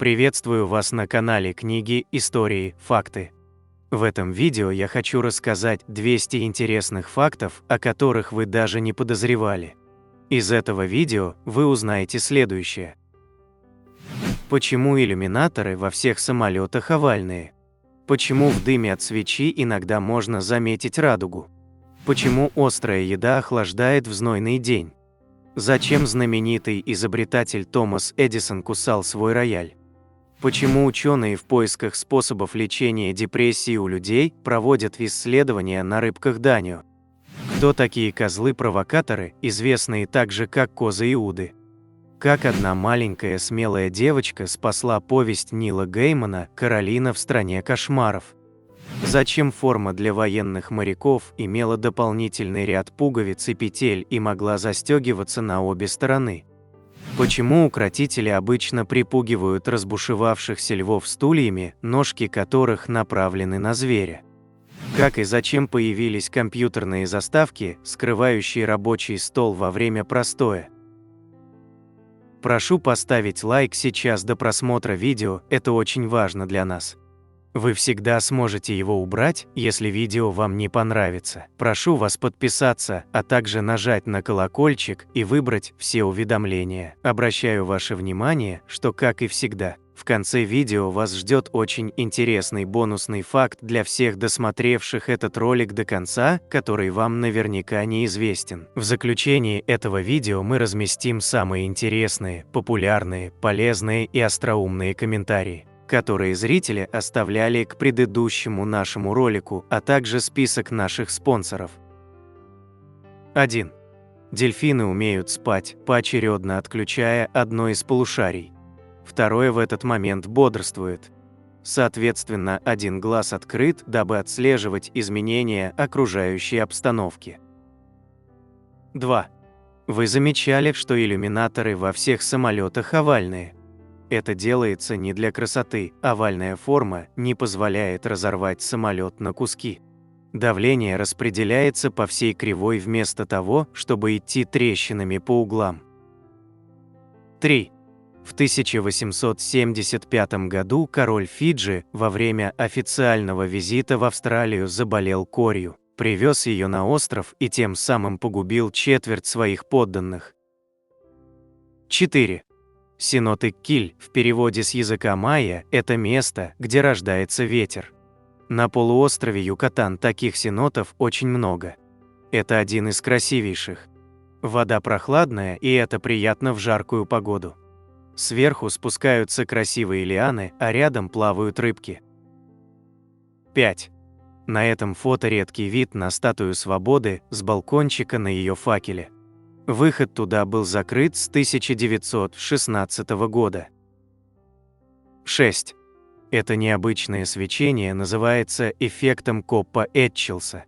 Приветствую вас на канале Книги, Истории, Факты. В этом видео я хочу рассказать 200 интересных фактов, о которых вы даже не подозревали. Из этого видео вы узнаете следующее. Почему иллюминаторы во всех самолетах овальные? Почему в дыме от свечи иногда можно заметить радугу? Почему острая еда охлаждает в знойный день? Зачем знаменитый изобретатель Томас Эдисон кусал свой рояль? Почему ученые в поисках способов лечения депрессии у людей проводят исследования на рыбках Данио? Кто такие козлы-провокаторы, известные также как козы Иуды? Как одна маленькая смелая девочка спасла повесть Нила Геймана «Каролина в стране кошмаров»? Зачем форма для военных моряков имела дополнительный ряд пуговиц и петель и могла застегиваться на обе стороны? Почему укротители обычно припугивают разбушевавшихся львов стульями, ножки которых направлены на зверя? Как и зачем появились компьютерные заставки, скрывающие рабочий стол во время простоя? Прошу поставить лайк сейчас до просмотра видео, это очень важно для нас. Вы всегда сможете его убрать, если видео вам не понравится. Прошу вас подписаться, а также нажать на колокольчик и выбрать все уведомления. Обращаю ваше внимание, что, как и всегда, в конце видео вас ждет очень интересный бонусный факт для всех досмотревших этот ролик до конца, который вам наверняка неизвестен. В заключении этого видео мы разместим самые интересные, популярные, полезные и остроумные комментарии, которые зрители оставляли к предыдущему нашему ролику, а также список наших спонсоров. 1. Дельфины умеют спать, поочередно отключая одно из полушарий. Второе в этот момент бодрствует. Соответственно, один глаз открыт, дабы отслеживать изменения окружающей обстановки. 2. Вы замечали, что иллюминаторы во всех самолетах овальные? Это делается не для красоты, овальная форма не позволяет разорвать самолет на куски. Давление распределяется по всей кривой вместо того, чтобы идти трещинами по углам. 3. В 1875 году король Фиджи во время официального визита в Австралию заболел корью, привез ее на остров и тем самым погубил четверть своих подданных. 4. Синотык-Киль в переводе с языка майя – это место, где рождается ветер. На полуострове Юкатан таких сенотов очень много. Это один из красивейших. Вода прохладная, и это приятно в жаркую погоду. Сверху спускаются красивые лианы, а рядом плавают рыбки. 5. На этом фото редкий вид на статую Свободы с балкончика на ее факеле. Выход туда был закрыт с 1916 года. 6. Это необычное свечение называется эффектом Коппа-Этчелса.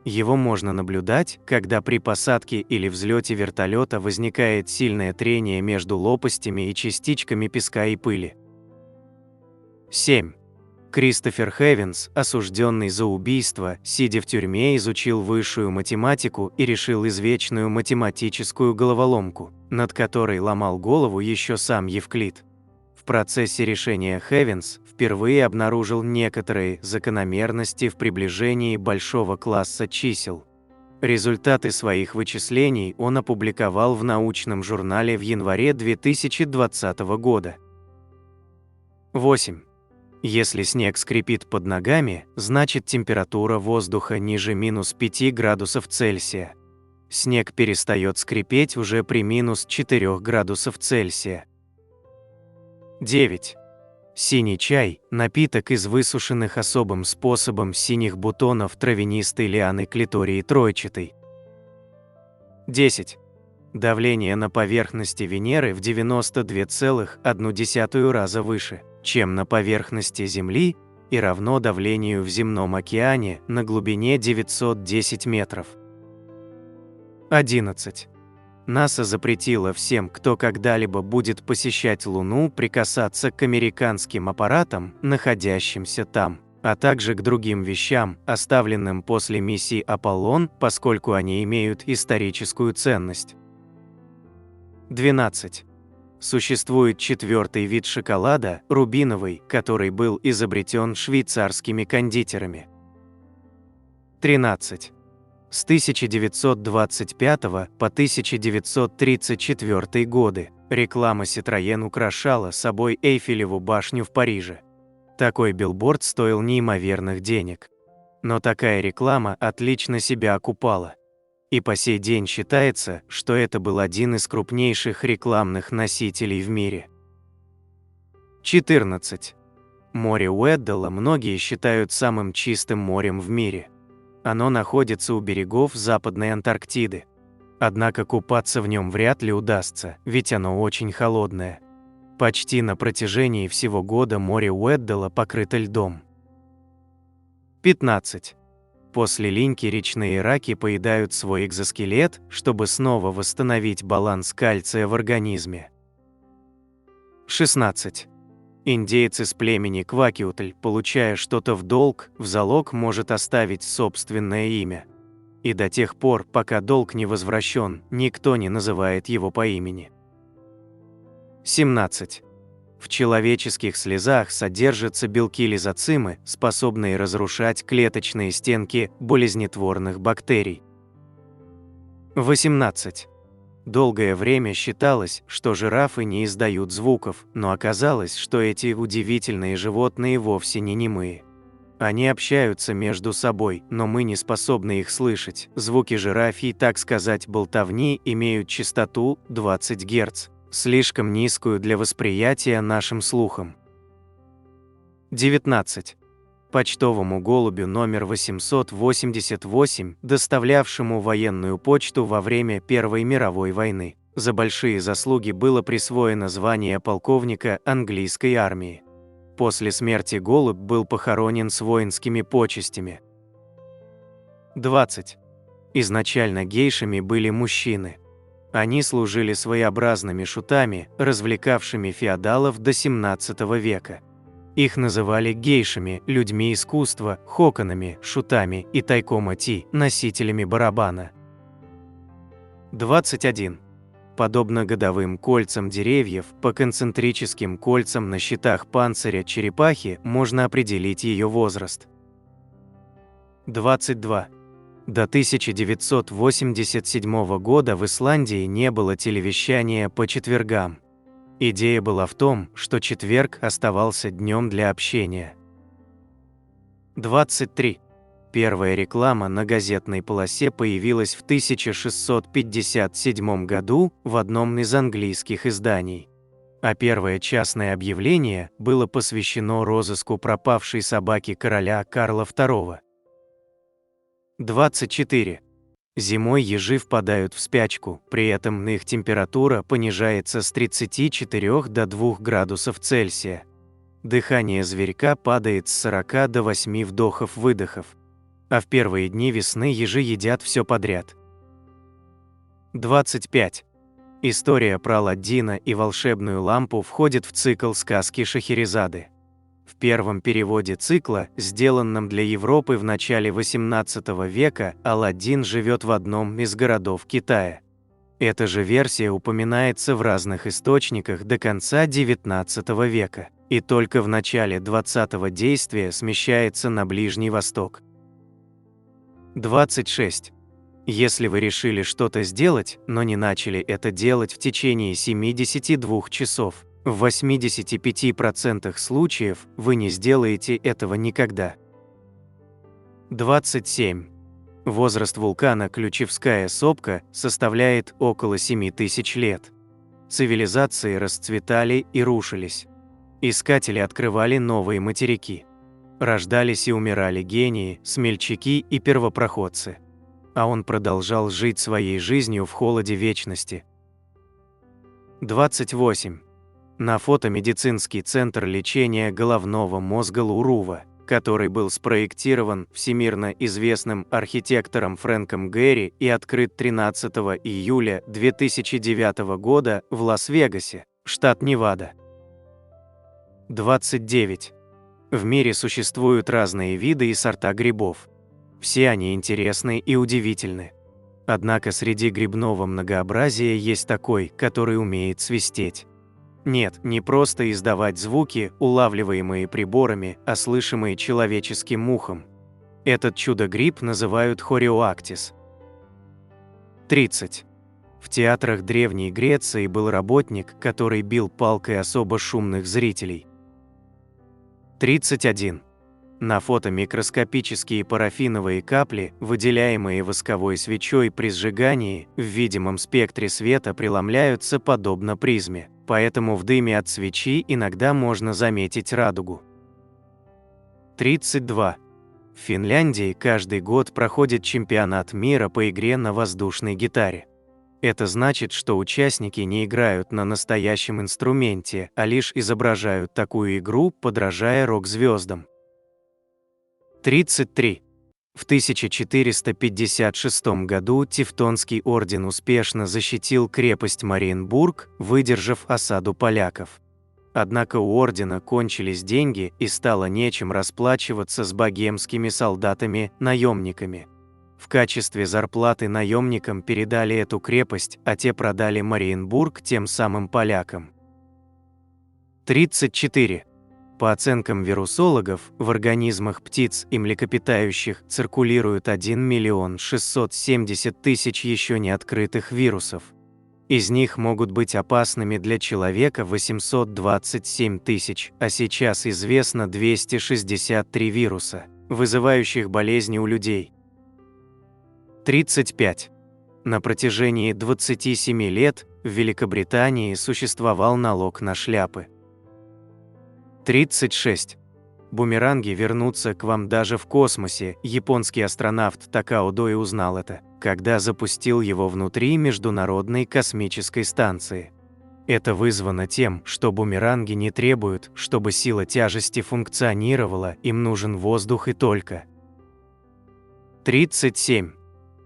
Его можно наблюдать, когда при посадке или взлете вертолета возникает сильное трение между лопастями и частичками песка и пыли. 7. Кристофер Хевинс, осужденный за убийство, сидя в тюрьме, изучил высшую математику и решил извечную математическую головоломку, над которой ломал голову еще сам Евклид. В процессе решения Хевинс впервые обнаружил некоторые закономерности в приближении большого класса чисел. Результаты своих вычислений он опубликовал в научном журнале в январе 2020 года. 8. Если снег скрипит под ногами, значит температура воздуха ниже -5 градусов Цельсия. Снег перестает скрипеть уже при -4 градусов Цельсия. 9. Синий чай – напиток из высушенных особым способом синих бутонов травянистой лианы клитории тройчатой. 10. Давление на поверхности Венеры в 92,1 раза выше, чем на поверхности Земли, и равно давлению в земном океане на глубине 910 метров. 11. НАСА запретила всем, кто когда-либо будет посещать Луну, прикасаться к американским аппаратам, находящимся там, а также к другим вещам, оставленным после миссии Аполлон, поскольку они имеют историческую ценность. 12. Существует четвертый вид шоколада, рубиновый, который был изобретен швейцарскими кондитерами. 13. С 1925 по 1934 годы реклама Citroën украшала собой Эйфелеву башню в Париже. Такой билборд стоил неимоверных денег. Но такая реклама отлично себя окупала. И по сей день считается, что это был один из крупнейших рекламных носителей в мире. 14. Море Уэддала многие считают самым чистым морем в мире. Оно находится у берегов Западной Антарктиды. Однако купаться в нем вряд ли удастся, ведь оно очень холодное. Почти на протяжении всего года море Уэддала покрыто льдом. 15. После линьки речные раки поедают свой экзоскелет, чтобы снова восстановить баланс кальция в организме. 16. Индеец из племени Квакиутль, получая что-то в долг, в залог может оставить собственное имя. И до тех пор, пока долг не возвращен, никто не называет его по имени. 17. В человеческих слезах содержатся белки лизоцимы, способные разрушать клеточные стенки болезнетворных бактерий. 18. Долгое время считалось, что жирафы не издают звуков, но оказалось, что эти удивительные животные вовсе не немые. Они общаются между собой, но мы не способны их слышать. Звуки жирафьей, так сказать, болтовни, имеют частоту 20 Гц. Слишком низкую для восприятия нашим слухом. 19. Почтовому голубю номер 888, доставлявшему военную почту во время Первой мировой войны, за большие заслуги было присвоено звание полковника английской армии. После смерти голубь был похоронен с воинскими почестями. 20. Изначально гейшами были мужчины. Они служили своеобразными шутами, развлекавшими феодалов до 17 века. Их называли гейшами, людьми искусства, хоконами, шутами и тайкома-ти, носителями барабана. 21. Подобно годовым кольцам деревьев, по концентрическим кольцам на щитах панциря черепахи можно определить ее возраст. 22. До 1987 года в Исландии не было телевещания по четвергам. Идея была в том, что четверг оставался днем для общения. 23. Первая реклама на газетной полосе появилась в 1657 году в одном из английских изданий. А первое частное объявление было посвящено розыску пропавшей собаки короля Карла II. 24. Зимой ежи впадают в спячку, при этом их температура понижается с 34 до 2 градусов Цельсия. Дыхание зверька падает с 40 до 8 вдохов-выдохов. А в первые дни весны ежи едят все подряд. 25. История про Аладдина и волшебную лампу входит в цикл сказки Шахерезады. В первом переводе цикла, сделанном для Европы в начале XVIII века, Аладдин живет в одном из городов Китая. Эта же версия упоминается в разных источниках до конца XIX века, и только в начале XX действия смещается на Ближний Восток. 26. Если вы решили что-то сделать, но не начали это делать в течение 72 часов, в 85% случаев вы не сделаете этого никогда. 27. Возраст вулкана Ключевская сопка составляет около 7000 лет. Цивилизации расцветали и рушились. Искатели открывали новые материки. Рождались и умирали гении, смельчаки и первопроходцы. А он продолжал жить своей жизнью в холоде вечности. 28. На фото медицинский центр лечения головного мозга Лурува, который был спроектирован всемирно известным архитектором Фрэнком Гэри и открыт 13 июля 2009 года в Лас-Вегасе, штат Невада. 29. В мире существуют разные виды и сорта грибов. Все они интересны и удивительны. Однако среди грибного многообразия есть такой, который умеет свистеть. Нет, не просто издавать звуки, улавливаемые приборами, а слышимые человеческим ухом. Этот чудо-гриб называют хориоактис. 30. В театрах Древней Греции был работник, который бил палкой особо шумных зрителей. 31. На фото микроскопические парафиновые капли, выделяемые восковой свечой при сжигании, в видимом спектре света преломляются подобно призме, поэтому в дыме от свечи иногда можно заметить радугу. 32. В Финляндии каждый год проходит чемпионат мира по игре на воздушной гитаре. Это значит, что участники не играют на настоящем инструменте, а лишь изображают такую игру, подражая рок-звездам. 33. В 1456 году Тевтонский орден успешно защитил крепость Мариенбург, выдержав осаду поляков. Однако у ордена кончились деньги и стало нечем расплачиваться с богемскими солдатами-наемниками. В качестве зарплаты наемникам передали эту крепость, а те продали Мариенбург тем самым полякам. 34. По оценкам вирусологов, в организмах птиц и млекопитающих циркулирует 1 миллион 670 тысяч еще не открытых вирусов. Из них могут быть опасными для человека 827 тысяч, а сейчас известно 263 вируса, вызывающих болезни у людей. 35. На протяжении 27 лет в Великобритании существовал налог на шляпы. 36. Бумеранги вернутся к вам даже в космосе. Японский астронавт Такао Дой узнал это, когда запустил его внутри Международной космической станции. Это вызвано тем, что бумеранги не требуют, чтобы сила тяжести функционировала, им нужен воздух и только. 37.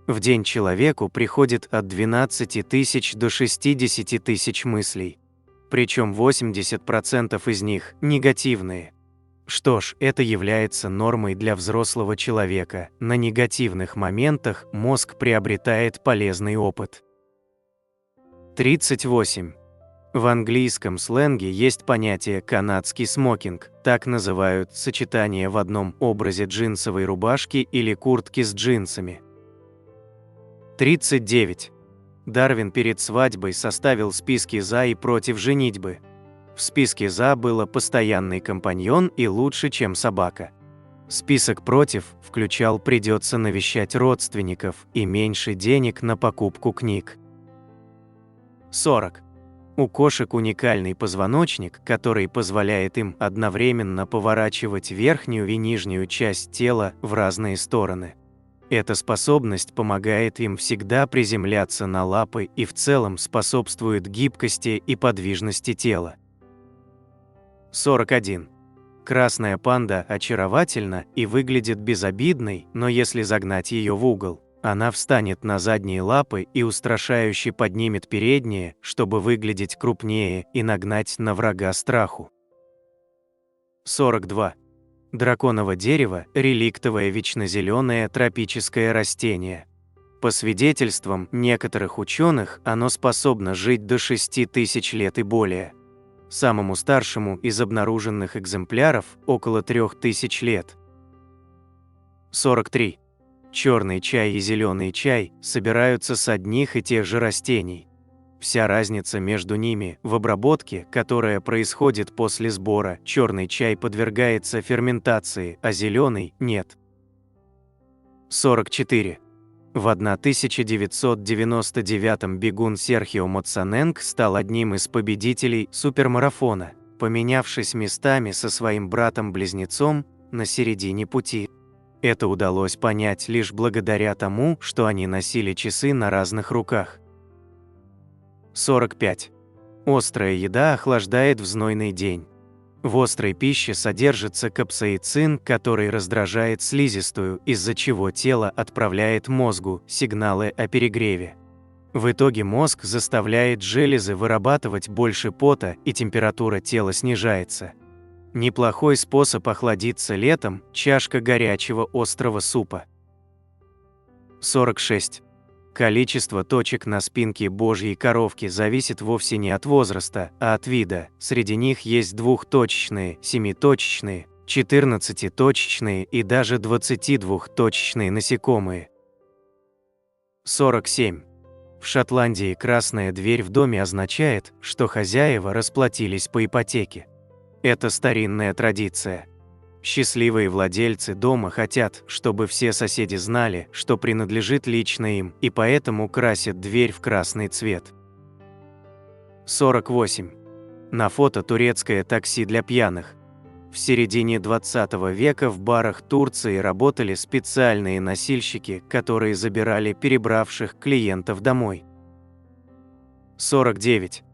В день человеку приходит от 12 тысяч до 60 тысяч мыслей. Причем 80% из них негативные. Что ж, это является нормой для взрослого человека. На негативных моментах мозг приобретает полезный опыт. 38. В английском сленге есть понятие «канадский смокинг», так называют сочетание в одном образе джинсовой рубашки или куртки с джинсами. 39. Дарвин перед свадьбой составил списки «за» и «против» женитьбы. В списке «за» было «постоянный компаньон» и «лучше, чем собака». Список «против» включал «придется навещать родственников» и «меньше денег на покупку книг». 40. У кошек уникальный позвоночник, который позволяет им одновременно поворачивать верхнюю и нижнюю часть тела в разные стороны. Эта способность помогает им всегда приземляться на лапы и в целом способствует гибкости и подвижности тела. 41. Красная панда очаровательна и выглядит безобидной, но если загнать ее в угол, она встанет на задние лапы и устрашающе поднимет передние, чтобы выглядеть крупнее и нагнать на врага страху. 42. Драконово дерево – реликтовое вечнозеленое тропическое растение. По свидетельствам некоторых ученых, оно способно жить до 6000 лет и более. Самому старшему из обнаруженных экземпляров – около 3000 лет. 43. Черный чай и зеленый чай собираются с одних и тех же растений. Вся разница между ними в обработке, которая происходит после сбора. Черный чай подвергается ферментации, а зеленый – нет. 44. В 1999 бегун Серхио Моцаненко стал одним из победителей супермарафона, поменявшись местами со своим братом-близнецом на середине пути. Это удалось понять лишь благодаря тому, что они носили часы на разных руках. 45. Острая еда охлаждает в знойный день. В острой пище содержится капсаицин, который раздражает слизистую, из-за чего тело отправляет мозгу сигналы о перегреве. В итоге мозг заставляет железы вырабатывать больше пота, и температура тела снижается. Неплохой способ охладиться летом – чашка горячего острого супа. 46. Количество точек на спинке божьей коровки зависит вовсе не от возраста, а от вида. Среди них есть двухточечные, семиточечные, 14-точечные и даже 22-точечные насекомые. 47. В Шотландии красная дверь в доме означает, что хозяева расплатились по ипотеке. Это старинная традиция. Счастливые владельцы дома хотят, чтобы все соседи знали, что принадлежит лично им, и поэтому красят дверь в красный цвет. 48. На фото турецкое такси для пьяных. В середине 20 века в барах Турции работали специальные носильщики, которые забирали перебравших клиентов домой. 49.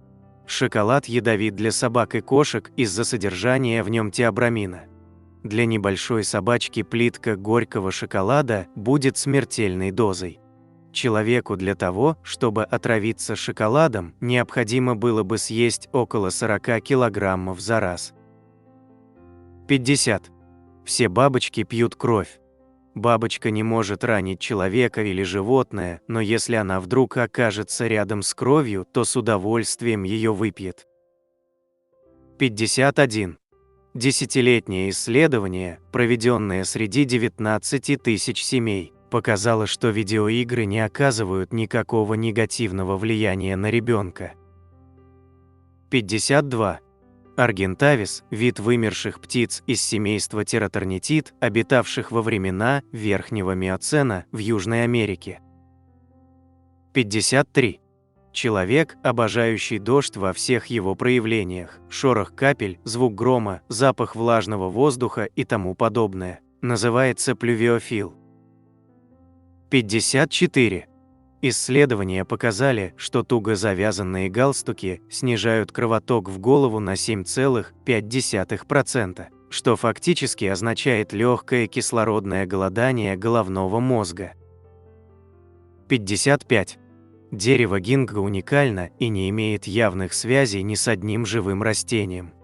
Шоколад ядовит для собак и кошек из-за содержания в нем теобрамина. Для небольшой собачки плитка горького шоколада будет смертельной дозой. Человеку для того, чтобы отравиться шоколадом, необходимо было бы съесть около 40 килограммов за раз. 50. Все бабочки пьют кровь. Бабочка не может ранить человека или животное, но если она вдруг окажется рядом с кровью, то с удовольствием ее выпьет. 51. Десятилетнее исследование, проведенное среди 19 тысяч семей, показало, что видеоигры не оказывают никакого негативного влияния на ребенка. 52. Аргентавис – вид вымерших птиц из семейства тераторнитид, обитавших во времена Верхнего Миоцена в Южной Америке. 53. Человек, обожающий дождь во всех его проявлениях, шорох капель, звук грома, запах влажного воздуха и тому подобное, называется плювиофил. 54. Исследования показали, что туго завязанные галстуки снижают кровоток в голову на 7,5%, что фактически означает легкое кислородное голодание головного мозга. 55. Дерево гинго уникально и не имеет явных связей ни с одним живым растением.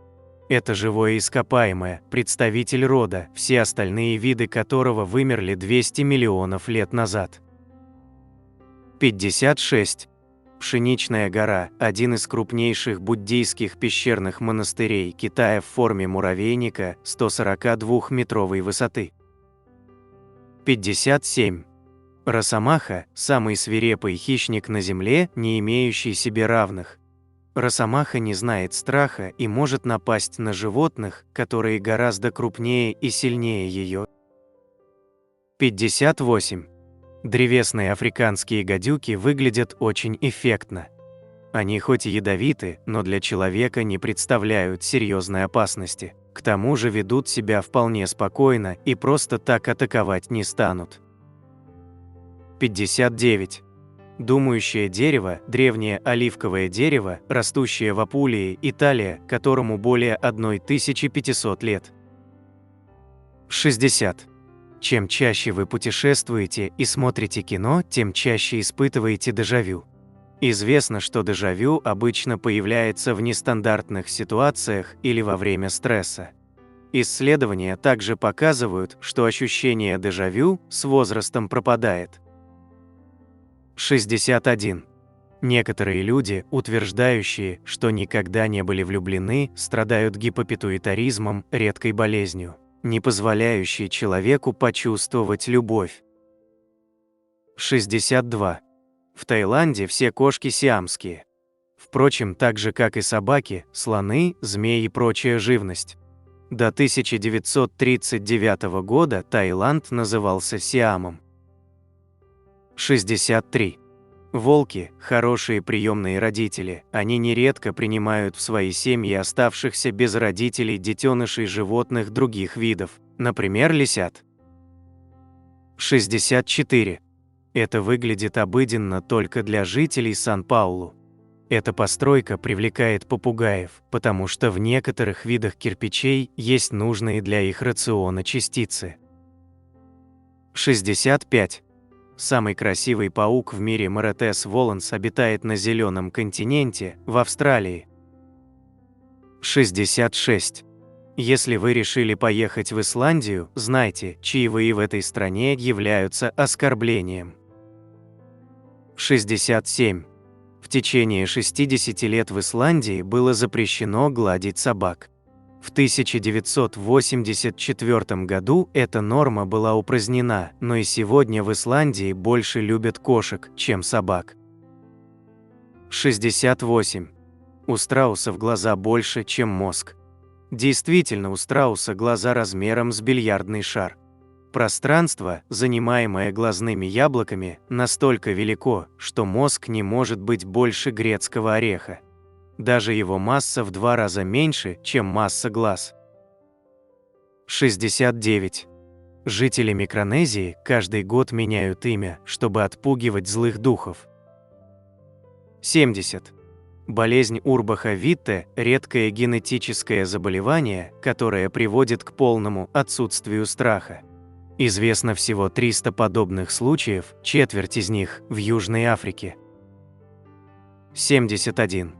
Это живое ископаемое, представитель рода, все остальные виды которого вымерли 200 миллионов лет назад. 56. Пшеничная гора – один из крупнейших буддийских пещерных монастырей Китая в форме муравейника 142-метровой высоты. 57. Росомаха – самый свирепый хищник на Земле, не имеющий себе равных. Росомаха не знает страха и может напасть на животных, которые гораздо крупнее и сильнее ее. 58. Древесные африканские гадюки выглядят очень эффектно. Они хоть и ядовиты, но для человека не представляют серьезной опасности. К тому же ведут себя вполне спокойно и просто так атаковать не станут. 59. Думающее дерево – древнее оливковое дерево, растущее в Апулии, Италия, которому более 1500 лет. 60. Чем чаще вы путешествуете и смотрите кино, тем чаще испытываете дежавю. Известно, что дежавю обычно появляется в нестандартных ситуациях или во время стресса. Исследования также показывают, что ощущение дежавю с возрастом пропадает. 61. Некоторые люди, утверждающие, что никогда не были влюблены, страдают гипопитуитаризмом, редкой болезнью, не позволяющей человеку почувствовать любовь. 62. В Таиланде все кошки сиамские. Впрочем, так же, как и собаки, слоны, змеи и прочая живность. До 1939 года Таиланд назывался Сиамом. 63. Волки – хорошие приемные родители, они нередко принимают в свои семьи оставшихся без родителей детенышей животных других видов, например, лисят. 64. Это выглядит обыденно только для жителей Сан-Паулу. Эта постройка привлекает попугаев, потому что в некоторых видах кирпичей есть нужные для их рациона частицы. 65. Самый красивый паук в мире Моретес воланс обитает на Зеленом континенте, в Австралии. 66. Если вы решили поехать в Исландию, знайте, чаевые в этой стране являются оскорблением. 67. В течение 60 лет в Исландии было запрещено гладить собак. В 1984 году эта норма была упразднена, но и сегодня в Исландии больше любят кошек, чем собак. 68. У страусов глаза больше, чем мозг. Действительно, у страуса глаза размером с бильярдный шар. Пространство, занимаемое глазными яблоками, настолько велико, что мозг не может быть больше грецкого ореха. Даже его масса в 2 раза меньше, чем масса глаз. 69. Жители Микронезии каждый год меняют имя, чтобы отпугивать злых духов. 70. Болезнь Урбаха-Витте – редкое генетическое заболевание, которое приводит к полному отсутствию страха. Известно всего 300 подобных случаев, четверть из них в Южной Африке. 71.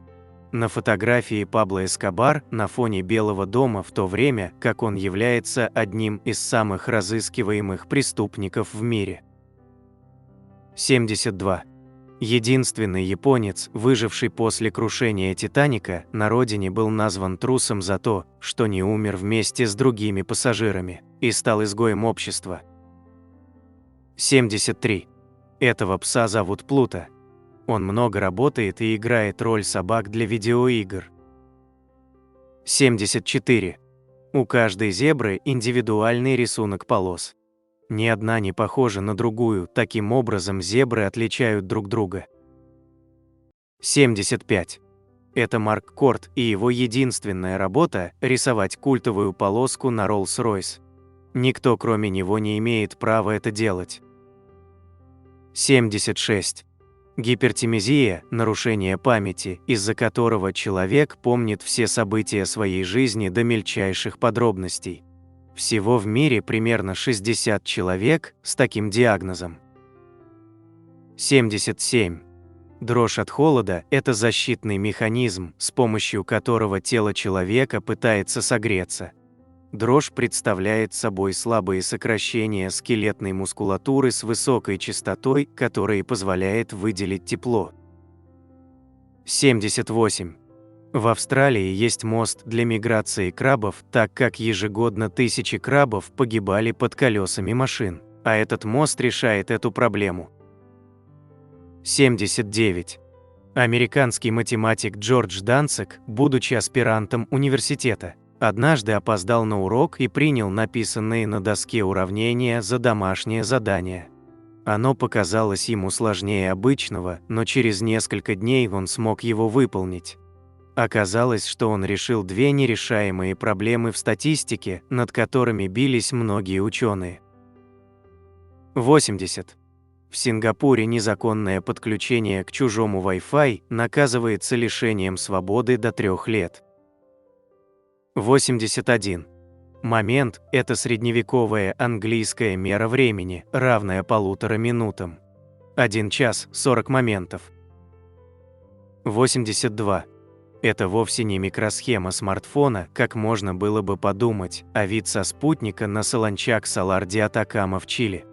На фотографии Пабло Эскобар на фоне Белого дома в то время, как он является одним из самых разыскиваемых преступников в мире. 72. Единственный японец, выживший после крушения «Титаника», на родине был назван трусом за то, что не умер вместе с другими пассажирами и стал изгоем общества. 73. Этого пса зовут Плуто. Он много работает и играет роль собак для видеоигр. 74. У каждой зебры индивидуальный рисунок полос. Ни одна не похожа на другую, таким образом зебры отличают друг друга. 75. Это Марк Корт и его единственная работа – рисовать культовую полоску на Rolls-Royce. Никто кроме него не имеет права это делать. 76. Гипертимезия – нарушение памяти, из-за которого человек помнит все события своей жизни до мельчайших подробностей. Всего в мире примерно 60 человек с таким диагнозом. 77. Дрожь от холода – это защитный механизм, с помощью которого тело человека пытается согреться. Дрожь представляет собой слабые сокращения скелетной мускулатуры с высокой частотой, которые позволяет выделить тепло. 78. В Австралии есть мост для миграции крабов, так как ежегодно тысячи крабов погибали под колесами машин, а этот мост решает эту проблему. 79. Американский математик Джордж Данцик, будучи аспирантом университета, однажды опоздал на урок и принял написанные на доске уравнения за домашнее задание. Оно показалось ему сложнее обычного, но через несколько дней он смог его выполнить. Оказалось, что он решил 2 нерешаемые проблемы в статистике, над которыми бились многие ученые. 80. В Сингапуре незаконное подключение к чужому Wi-Fi наказывается лишением свободы до 3 лет. 81. Момент – это средневековая английская мера времени, равная 1,5 минутам. 1 час 40 моментов. 82. Это вовсе не микросхема смартфона, как можно было бы подумать, а вид со спутника на солончак Solar de Atacama в Чили.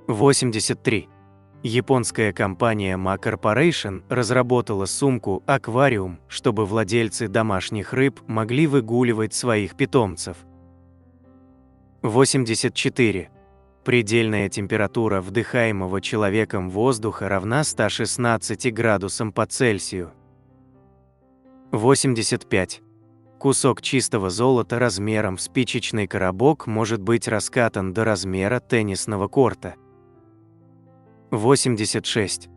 83. Японская компания Ma Corporation разработала сумку-аквариум, чтобы владельцы домашних рыб могли выгуливать своих питомцев. 84. Предельная температура вдыхаемого человеком воздуха равна 116 градусам по Цельсию. 85. Кусок чистого золота размером в спичечный коробок может быть раскатан до размера теннисного корта. 86.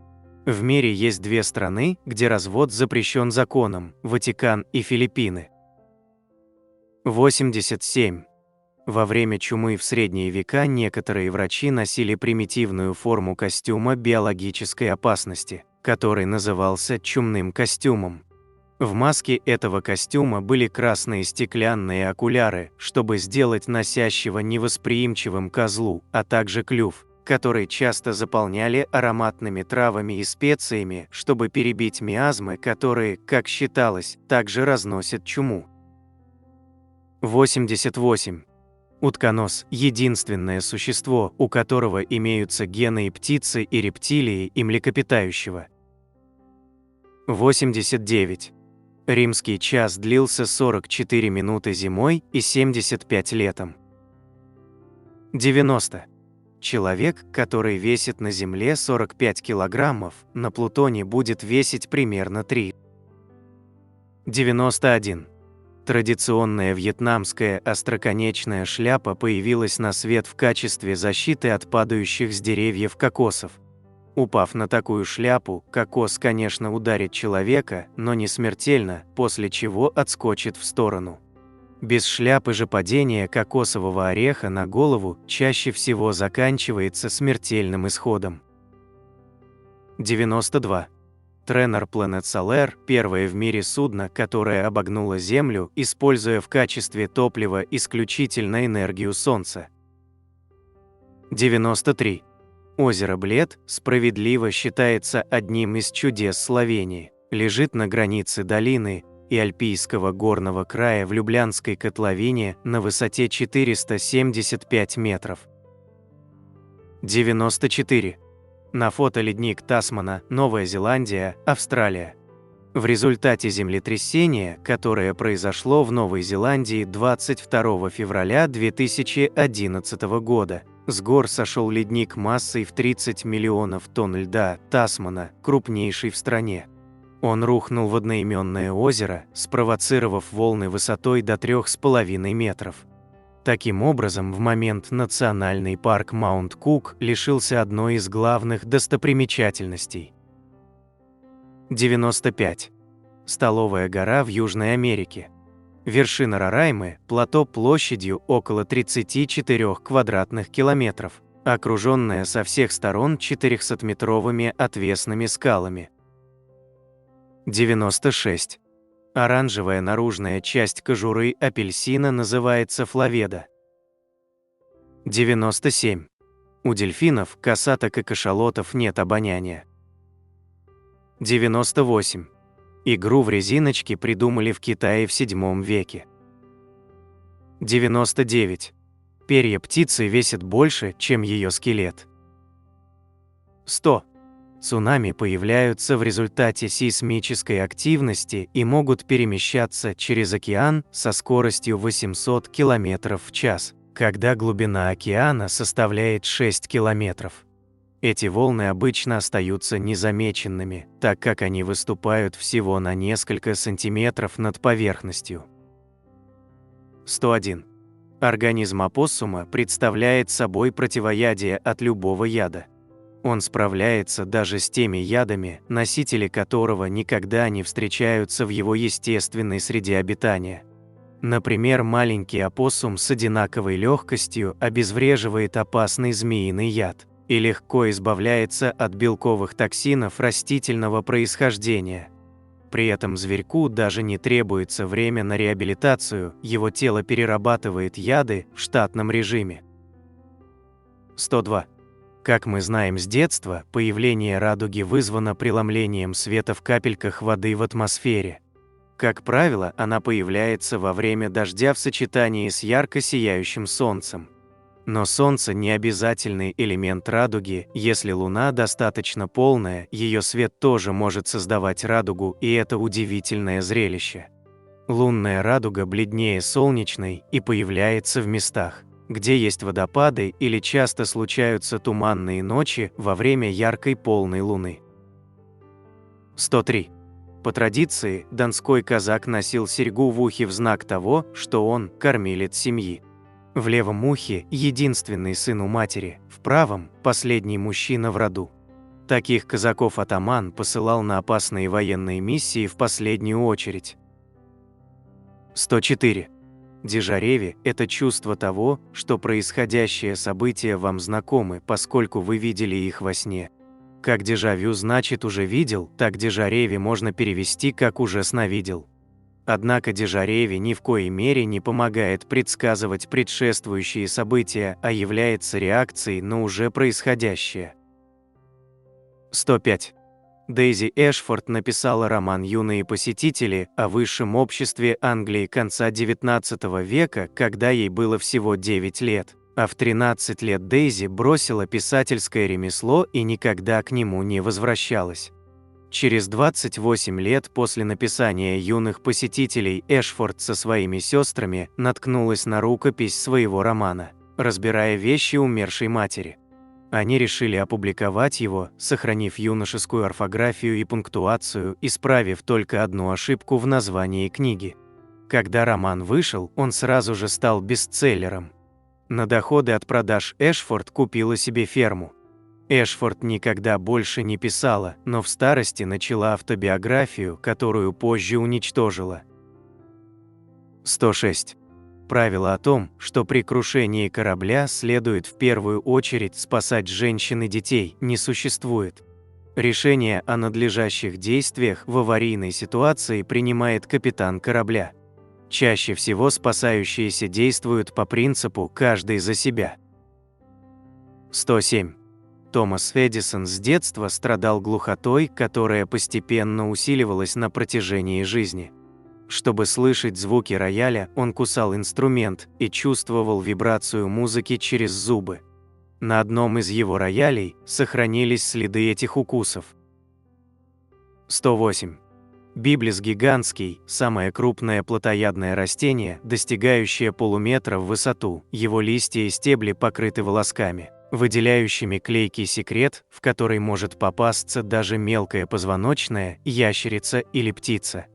В мире есть 2 страны, где развод запрещен законом – Ватикан и Филиппины. 87. Во время чумы в средние века некоторые врачи носили примитивную форму костюма биологической опасности, который назывался чумным костюмом. В маске этого костюма были красные стеклянные окуляры, чтобы сделать носящего невосприимчивым к злу, а также клюв, который часто заполняли ароматными травами и специями, чтобы перебить миазмы, которые, как считалось, также разносят чуму. 88. Утконос – единственное существо, у которого имеются гены и птицы, и рептилии, и млекопитающего. 89. Римский час длился 44 минуты зимой и 75 летом. 90. Человек, который весит на Земле 45 килограммов, на Плутоне будет весить примерно 3. 91. Традиционная вьетнамская остроконечная шляпа появилась на свет в качестве защиты от падающих с деревьев кокосов. Упав на такую шляпу, кокос, конечно, ударит человека, но не смертельно, после чего отскочит в сторону. Без шляпы же падение кокосового ореха на голову чаще всего заканчивается смертельным исходом. 92. Тренор Planet Solaire – первое в мире судно, которое обогнуло Землю, используя в качестве топлива исключительно энергию Солнца. 93. Озеро Блед справедливо считается одним из чудес Словении, лежит на границе долины и Альпийского горного края в Люблянской котловине на высоте 475 метров. 94. На фото ледник Тасмана, Новая Зеландия, Австралия. В результате землетрясения, которое произошло в Новой Зеландии 22 февраля 2011 года, с гор сошел ледник массой в 30 миллионов тонн льда Тасмана, крупнейший в стране. Он рухнул в одноименное озеро, спровоцировав волны высотой до 3,5 метров. Таким образом, в момент национальный парк Маунт-Кук лишился одной из главных достопримечательностей. 95. Столовая гора в Южной Америке. Вершина Рораймы – плато площадью около 34 квадратных километров, окруженная со всех сторон 400-метровыми отвесными скалами. 96. Оранжевая наружная часть кожуры апельсина называется флаведа. 97. У дельфинов, касаток и кашалотов нет обоняния. 98. Игру в резиночки придумали в Китае в VII веке. 99. Перья птицы весят больше, чем ее скелет. 100. Цунами появляются в результате сейсмической активности и могут перемещаться через океан со скоростью 800 км в час, когда глубина океана составляет 6 километров. Эти волны обычно остаются незамеченными, так как они выступают всего на несколько сантиметров над поверхностью. 101. Организм опоссума представляет собой противоядие от любого яда. Он справляется даже с теми ядами, носители которого никогда не встречаются в его естественной среде обитания. Например, маленький опоссум с одинаковой легкостью обезвреживает опасный змеиный яд и легко избавляется от белковых токсинов растительного происхождения. При этом зверьку даже не требуется время на реабилитацию, его тело перерабатывает яды в штатном режиме. 102. Как мы знаем с детства, появление радуги вызвано преломлением света в капельках воды в атмосфере. Как правило, она появляется во время дождя в сочетании с ярко сияющим солнцем. Но солнце не обязательный элемент радуги, если луна достаточно полная, ее свет тоже может создавать радугу, и это удивительное зрелище. Лунная радуга бледнее солнечной и появляется в местах, где есть водопады или часто случаются туманные ночи во время яркой полной луны. 103. По традиции, донской казак носил серьгу в ухе в знак того, что он кормилец семьи. В левом ухе – единственный сын у матери, в правом – последний мужчина в роду. Таких казаков атаман посылал на опасные военные миссии в последнюю очередь. 104. Дежавю – это чувство того, что происходящие события вам знакомы, поскольку вы видели их во сне. Как дежавю значит «уже видел», так дежавю можно перевести как «уже сновидел». Однако дежавю ни в коей мере не помогает предсказывать предшествующие события, а является реакцией на уже происходящее. 105. Дейзи Эшфорд написала роман «Юные посетители» о высшем обществе Англии конца XIX века, когда ей было всего 9 лет. А в 13 лет Дейзи бросила писательское ремесло и никогда к нему не возвращалась. Через 28 лет после написания «Юных посетителей» Эшфорд со своими сестрами наткнулась на рукопись своего романа, разбирая вещи умершей матери. Они решили опубликовать его, сохранив юношескую орфографию и пунктуацию, исправив только одну ошибку в названии книги. Когда роман вышел, он сразу же стал бестселлером. На доходы от продаж Эшфорд купила себе ферму. Эшфорд никогда больше не писала, но в старости начала автобиографию, которую позже уничтожила. 106. Правило о том, что при крушении корабля следует в первую очередь спасать женщин и детей, не существует. Решение о надлежащих действиях в аварийной ситуации принимает капитан корабля. Чаще всего спасающиеся действуют по принципу «каждый за себя». 107. Томас Эдисон с детства страдал глухотой, которая постепенно усиливалась на протяжении жизни. Чтобы слышать звуки рояля, он кусал инструмент и чувствовал вибрацию музыки через зубы. На одном из его роялей сохранились следы этих укусов. 108. Библис гигантский, самое крупное плотоядное растение, достигающее полуметра в высоту, его листья и стебли покрыты волосками, выделяющими клейкий секрет, в который может попасться даже мелкая позвоночная, ящерица или птица.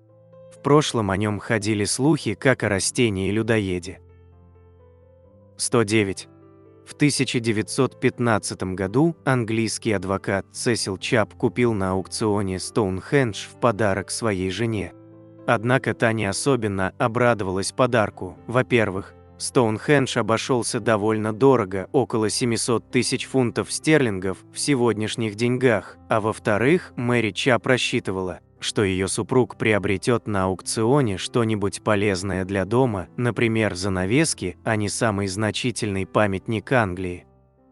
В прошлом о нем ходили слухи, как о растении-людоеде. 109. В 1915 году английский адвокат Сесил Чап купил на аукционе Стоунхендж в подарок своей жене. Однако та не особенно обрадовалась подарку. Во-первых, Стоунхендж обошелся довольно дорого, около 700 тысяч фунтов стерлингов в сегодняшних деньгах, а во-вторых, Мэри Чап рассчитывала, что ее супруг приобретет на аукционе что-нибудь полезное для дома, например, занавески, а не самый значительный памятник Англии.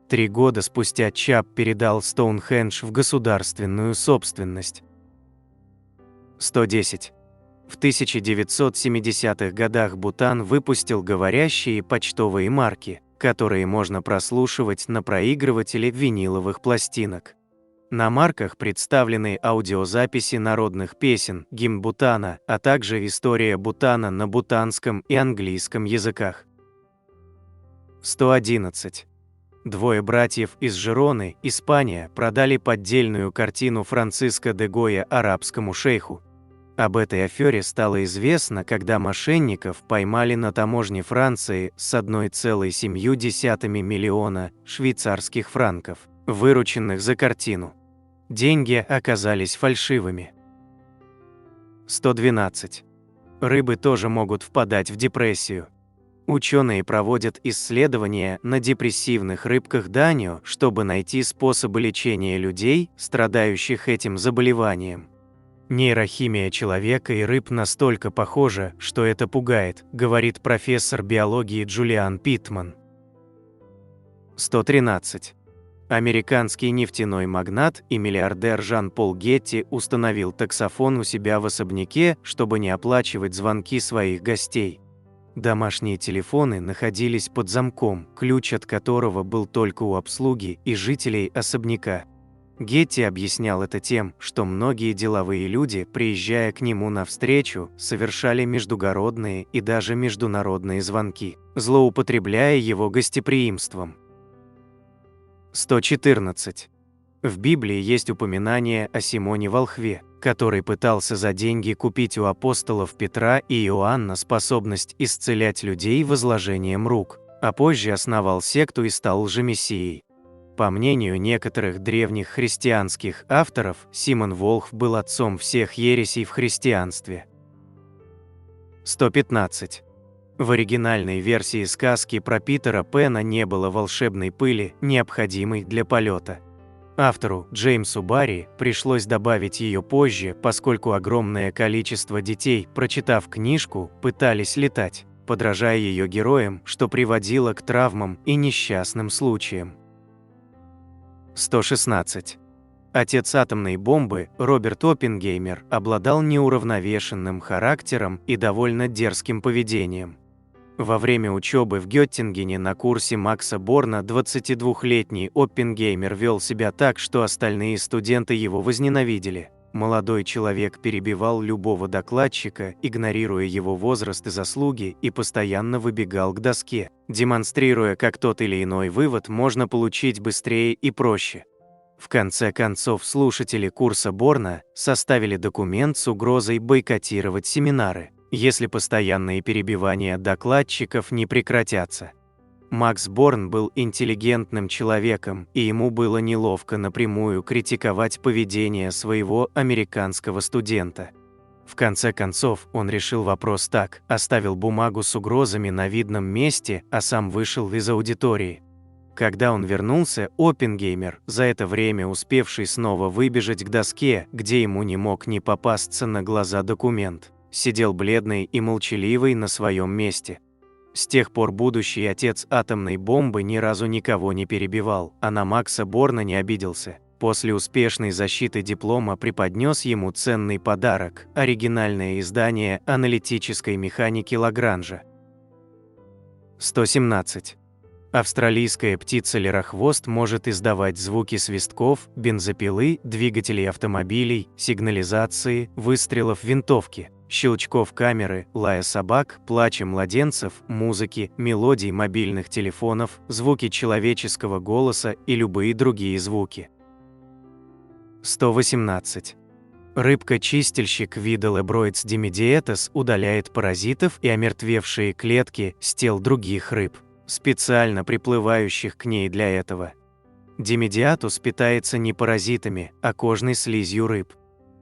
3 года спустя Чап передал Стоунхендж в государственную собственность. 110. В 1970-х годах Бутан выпустил говорящие почтовые марки, которые можно прослушивать на проигрывателе виниловых пластинок. На марках представлены аудиозаписи народных песен, гимн Бутана, а также история Бутана на бутанском и английском языках. 111. Двое братьев из Жероны, Испания, продали поддельную картину Франциско де Гойя арабскому шейху. Об этой афере стало известно, когда мошенников поймали на таможне Франции с 1,7 миллиона швейцарских франков, вырученных за картину. Деньги оказались фальшивыми. 112. Рыбы тоже могут впадать в депрессию. Ученые проводят исследования на депрессивных рыбках Данио, чтобы найти способы лечения людей, страдающих этим заболеванием. Нейрохимия человека и рыб настолько похожа, что это пугает, говорит профессор биологии Джулиан Питтман. 113. Американский нефтяной магнат и миллиардер Жан-Пол Гетти установил таксофон у себя в особняке, чтобы не оплачивать звонки своих гостей. Домашние телефоны находились под замком, ключ от которого был только у обслуги и жителей особняка. Гетти объяснял это тем, что многие деловые люди, приезжая к нему навстречу, совершали междугородные и даже международные звонки, злоупотребляя его гостеприимством. 114. В Библии есть упоминание о Симоне Волхве, который пытался за деньги купить у апостолов Петра и Иоанна способность исцелять людей возложением рук, а позже основал секту и стал лжемессией. По мнению некоторых древних христианских авторов, Симон Волхв был отцом всех ересей в христианстве. 115. В оригинальной версии сказки про Питера Пэна не было волшебной пыли, необходимой для полета. Автору, Джеймсу Барри, пришлось добавить ее позже, поскольку огромное количество детей, прочитав книжку, пытались летать, подражая ее героям, что приводило к травмам и несчастным случаям. 116. Отец атомной бомбы, Роберт Оппенгеймер, обладал неуравновешенным характером и довольно дерзким поведением. Во время учебы в Геттингене на курсе Макса Борна 22-летний Оппенгеймер вел себя так, что остальные студенты его возненавидели. Молодой человек перебивал любого докладчика, игнорируя его возраст и заслуги, и постоянно выбегал к доске, демонстрируя, как тот или иной вывод можно получить быстрее и проще. В конце концов, слушатели курса Борна составили документ с угрозой бойкотировать семинары, если постоянные перебивания докладчиков не прекратятся. Макс Борн был интеллигентным человеком, и ему было неловко напрямую критиковать поведение своего американского студента. В конце концов, он решил вопрос так, оставил бумагу с угрозами на видном месте, а сам вышел из аудитории. Когда он вернулся, Оппенгеймер, за это время успевший снова выбежать к доске, где ему не мог не попасться на глаза документ, сидел бледный и молчаливый на своем месте. С тех пор будущий отец атомной бомбы ни разу никого не перебивал, а на Макса Борна не обиделся. После успешной защиты диплома преподнес ему ценный подарок – оригинальное издание аналитической механики Лагранжа. 117. Австралийская птица-лерохвост может издавать звуки свистков, бензопилы, двигателей автомобилей, сигнализации, выстрелов винтовки, щелчков камеры, лая собак, плача младенцев, музыки, мелодий мобильных телефонов, звуки человеческого голоса и любые другие звуки. 118. Рыбка-чистильщик вида Lebroids demidietus удаляет паразитов и омертвевшие клетки с тел других рыб, специально приплывающих к ней для этого. Демидиатус питается не паразитами, а кожной слизью рыб.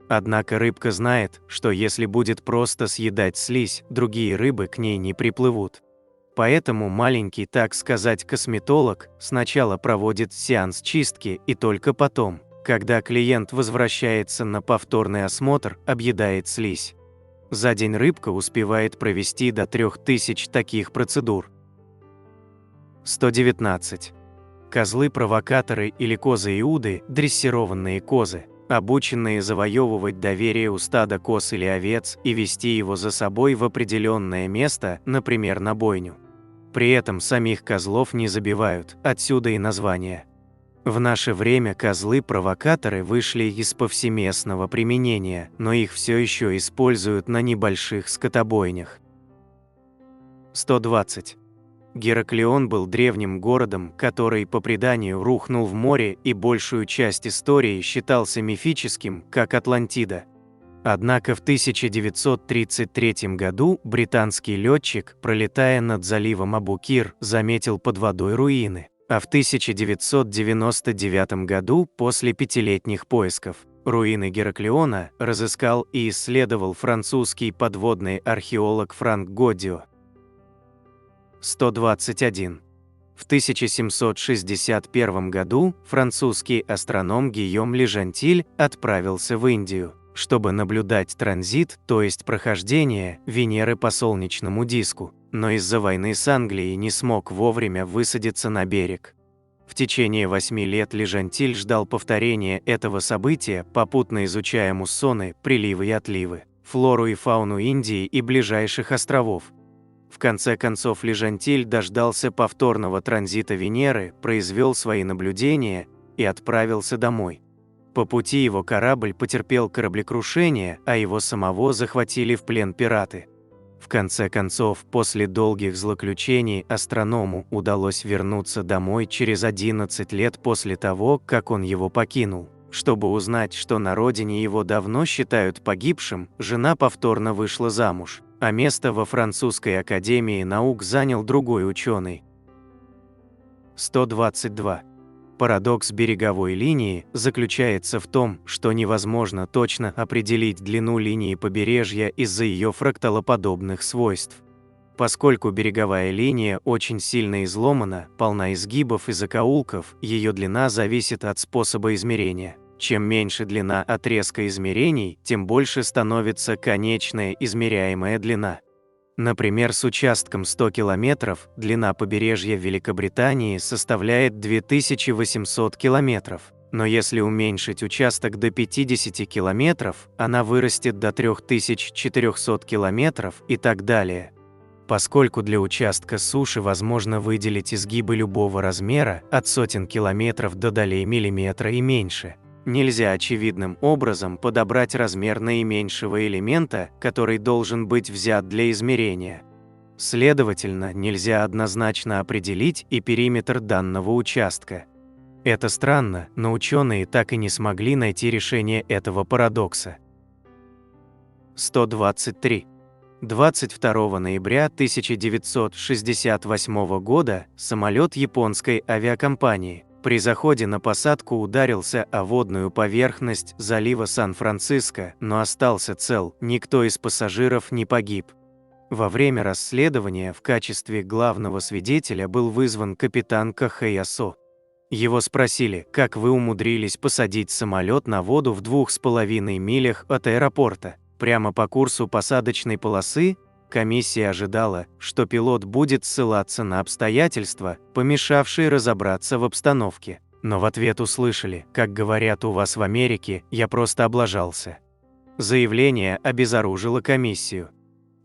Однако рыбка знает, что если будет просто съедать слизь, другие рыбы к ней не приплывут. Поэтому маленький, так сказать, косметолог сначала проводит сеанс чистки и только потом, когда клиент возвращается на повторный осмотр, объедает слизь. За день рыбка успевает провести до 3000 таких процедур. 119. Козлы-провокаторы или козы-иуды – дрессированные козы, обученные завоевывать доверие у стада коз или овец и вести его за собой в определенное место, например, на бойню. При этом самих козлов не забивают, отсюда и название. В наше время козлы-провокаторы вышли из повсеместного применения, но их все еще используют на небольших скотобойнях. 120. Гераклион был древним городом, который, по преданию, рухнул в море и большую часть истории считался мифическим, как Атлантида. Однако в 1933 году британский летчик, пролетая над заливом Абу-Кир, заметил под водой руины, а в 1999 году, после 5-летних поисков, руины Гераклиона разыскал и исследовал французский подводный археолог Франк Годдио. 121. В 1761 году французский астроном Гийом Лежантиль отправился в Индию, чтобы наблюдать транзит, то есть прохождение Венеры по солнечному диску, но из-за войны с Англией не смог вовремя высадиться на берег. В течение 8 лет Лежантиль ждал повторения этого события, попутно изучая муссоны, приливы и отливы, флору и фауну Индии и ближайших островов. В конце концов Лежантиль дождался повторного транзита Венеры, произвел свои наблюдения и отправился домой. По пути его корабль потерпел кораблекрушение, а его самого захватили в плен пираты. В конце концов, после долгих злоключений астроному удалось вернуться домой через 11 лет после того, как он его покинул. Чтобы узнать, что на родине его давно считают погибшим, жена повторно вышла замуж, а место во французской академии наук занял другой ученый. 122. Парадокс береговой линии заключается в том, что невозможно точно определить длину линии побережья из-за ее фракталоподобных свойств. Поскольку береговая линия очень сильно изломана, полна изгибов и закоулков, ее длина зависит от способа измерения. Чем меньше длина отрезка измерений, тем больше становится конечная измеряемая длина. Например, с участком 100 километров длина побережья Великобритании составляет 2800 километров, Но если уменьшить участок до 50 километров, она вырастет до 3400 километров и так далее. Поскольку для участка суши возможно выделить изгибы любого размера, от сотен километров до долей миллиметра и меньше, нельзя очевидным образом подобрать размер наименьшего элемента, который должен быть взят для измерения. Следовательно, нельзя однозначно определить и периметр данного участка. Это странно, но ученые так и не смогли найти решение этого парадокса. 123. 22 ноября 1968 года самолет японской авиакомпании при заходе на посадку ударился о водную поверхность залива Сан-Франциско, но остался цел, никто из пассажиров не погиб. Во время расследования в качестве главного свидетеля был вызван капитан Кохэй Асо. Его спросили, как вы умудрились посадить самолет на воду в 2,5 милях от аэропорта, прямо по курсу посадочной полосы? Комиссия ожидала, что пилот будет ссылаться на обстоятельства, помешавшие разобраться в обстановке. Но в ответ услышали, как говорят у вас в Америке, я просто облажался. Заявление обезоружило комиссию.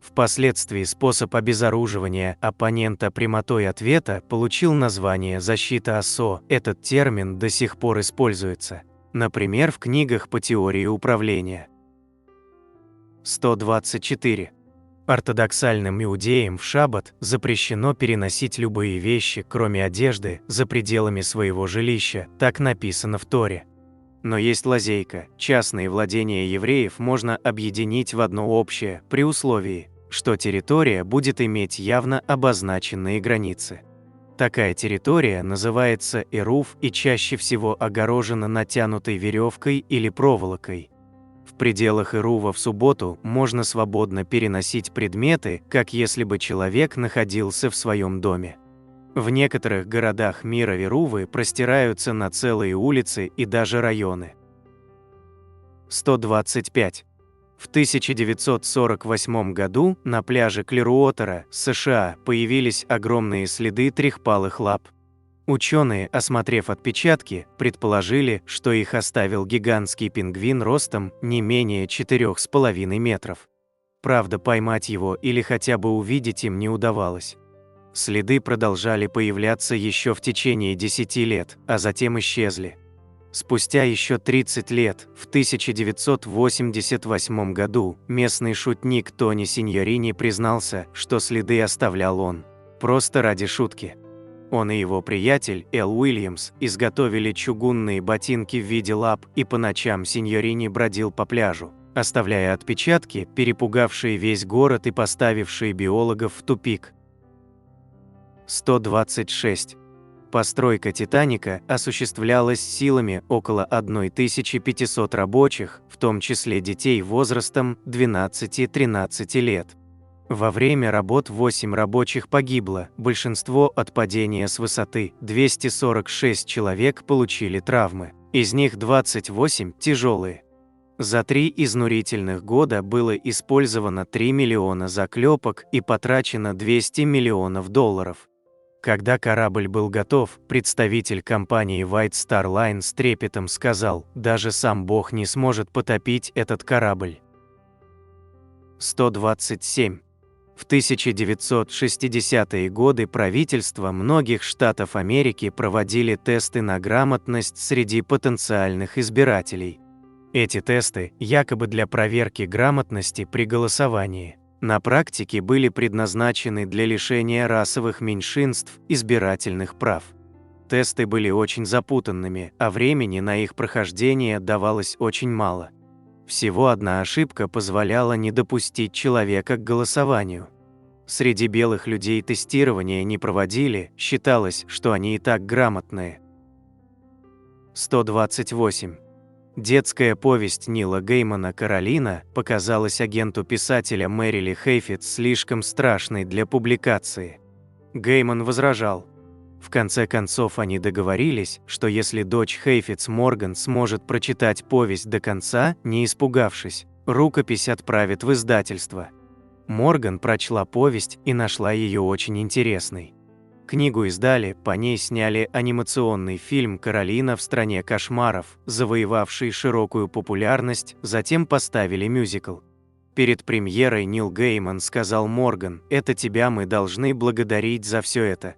Впоследствии способ обезоруживания оппонента прямотой ответа получил название «защита АСО». Этот термин до сих пор используется, например, в книгах по теории управления. 124. Ортодоксальным иудеям в шаббат запрещено переносить любые вещи, кроме одежды, за пределами своего жилища, так написано в Торе. Но есть лазейка. Частные владения евреев можно объединить в одно общее, при условии, что территория будет иметь явно обозначенные границы. Такая территория называется эрув и чаще всего огорожена натянутой веревкой или проволокой. В пределах эрува в субботу можно свободно переносить предметы, как если бы человек находился в своем доме. В некоторых городах мира эрувы простираются на целые улицы и даже районы. 125. В 1948 году на пляже Клируотера, США, появились огромные следы трехпалых лап. Ученые, осмотрев отпечатки, предположили, что их оставил гигантский пингвин ростом не менее 4,5 метров. Правда, поймать его или хотя бы увидеть им не удавалось. Следы продолжали появляться еще в течение 10 лет, а затем исчезли. Спустя еще 30 лет, в 1988 году, местный шутник Тони Синьорини признался, что следы оставлял он. Просто ради шутки. Он и его приятель, Эл Уильямс, изготовили чугунные ботинки в виде лап, и по ночам Синьорини бродил по пляжу, оставляя отпечатки, перепугавшие весь город и поставившие биологов в тупик. 126. Постройка «Титаника» осуществлялась силами около 1500 рабочих, в том числе детей возрастом 12-13 лет. Во время работ 8 рабочих погибло, большинство от падения с высоты, 246 человек получили травмы, из них 28 тяжелые. За 3 изнурительных года было использовано 3 миллиона заклепок и потрачено 200 миллионов долларов. Когда корабль был готов, представитель компании White Star Line с трепетом сказал, даже сам Бог не сможет потопить этот корабль. 127. В 1960-е годы правительства многих штатов Америки проводили тесты на грамотность среди потенциальных избирателей. Эти тесты, якобы для проверки грамотности при голосовании, на практике были предназначены для лишения расовых меньшинств избирательных прав. Тесты были очень запутанными, а времени на их прохождение давалось очень мало. Всего одна ошибка позволяла не допустить человека к голосованию. Среди белых людей тестирование не проводили, считалось, что они и так грамотные. 128. Детская повесть Нила Геймана «Каролина» показалась агенту писателя Мэрили Хейфетс слишком страшной для публикации. Гейман возражал. В конце концов они договорились, что если дочь Хейфетс Морган сможет прочитать повесть до конца, не испугавшись, рукопись отправят в издательство. Морган прочла повесть и нашла ее очень интересной. Книгу издали, по ней сняли анимационный фильм «Каролина в стране кошмаров», завоевавший широкую популярность, затем поставили мюзикл. Перед премьерой Нил Гейман сказал Морган: «Это тебя мы должны благодарить за все это.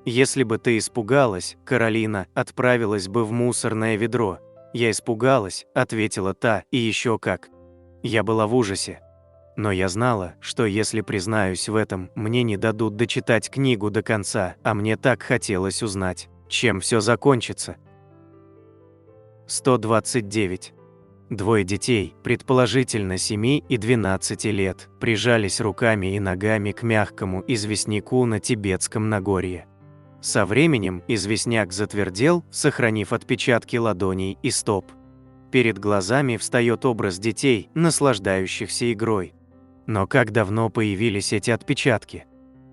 Если бы ты испугалась, Каролина отправилась бы в мусорное ведро». «Я испугалась», — ответила та, — «и еще как. Я была в ужасе. Но я знала, что если признаюсь в этом, мне не дадут дочитать книгу до конца, а мне так хотелось узнать, чем все закончится». 129. Двое детей, предположительно 7 и 12 лет, прижались руками и ногами к мягкому известняку на Тибетском Нагорье. Со временем известняк затвердел, сохранив отпечатки ладоней и стоп. Перед глазами встает образ детей, наслаждающихся игрой. Но как давно появились эти отпечатки?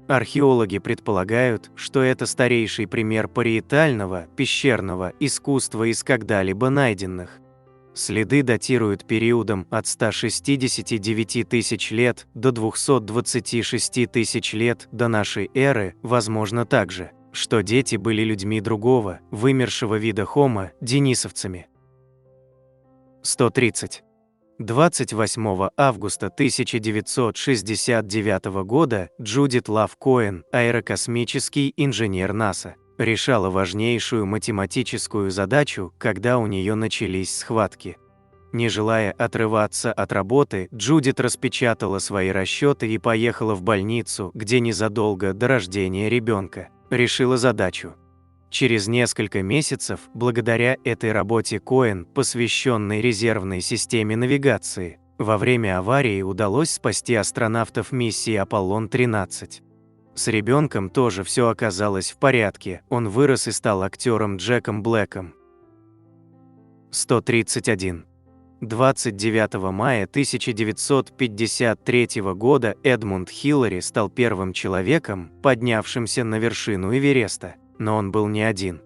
Археологи предполагают, что это старейший пример париетального, пещерного искусства из когда-либо найденных. Следы датируют периодом от 169 тысяч лет до 226 тысяч лет до нашей эры, возможно также, что дети были людьми другого, вымершего вида Homo, денисовцами. 130. 28 августа 1969 года Джудит Лав Коэн, аэрокосмический инженер НАСА, решала важнейшую математическую задачу, когда у нее начались схватки. Не желая отрываться от работы, Джудит распечатала свои расчеты и поехала в больницу, где незадолго до рождения ребенка решила задачу. Через несколько месяцев, благодаря этой работе Коэн, посвященной резервной системе навигации, во время аварии удалось спасти астронавтов миссии Аполлон-13. С ребенком тоже все оказалось в порядке, он вырос и стал актером Джеком Блэком. 131. 29 мая 1953 года Эдмунд Хиллари стал первым человеком, поднявшимся на вершину Эвереста, но он был не один.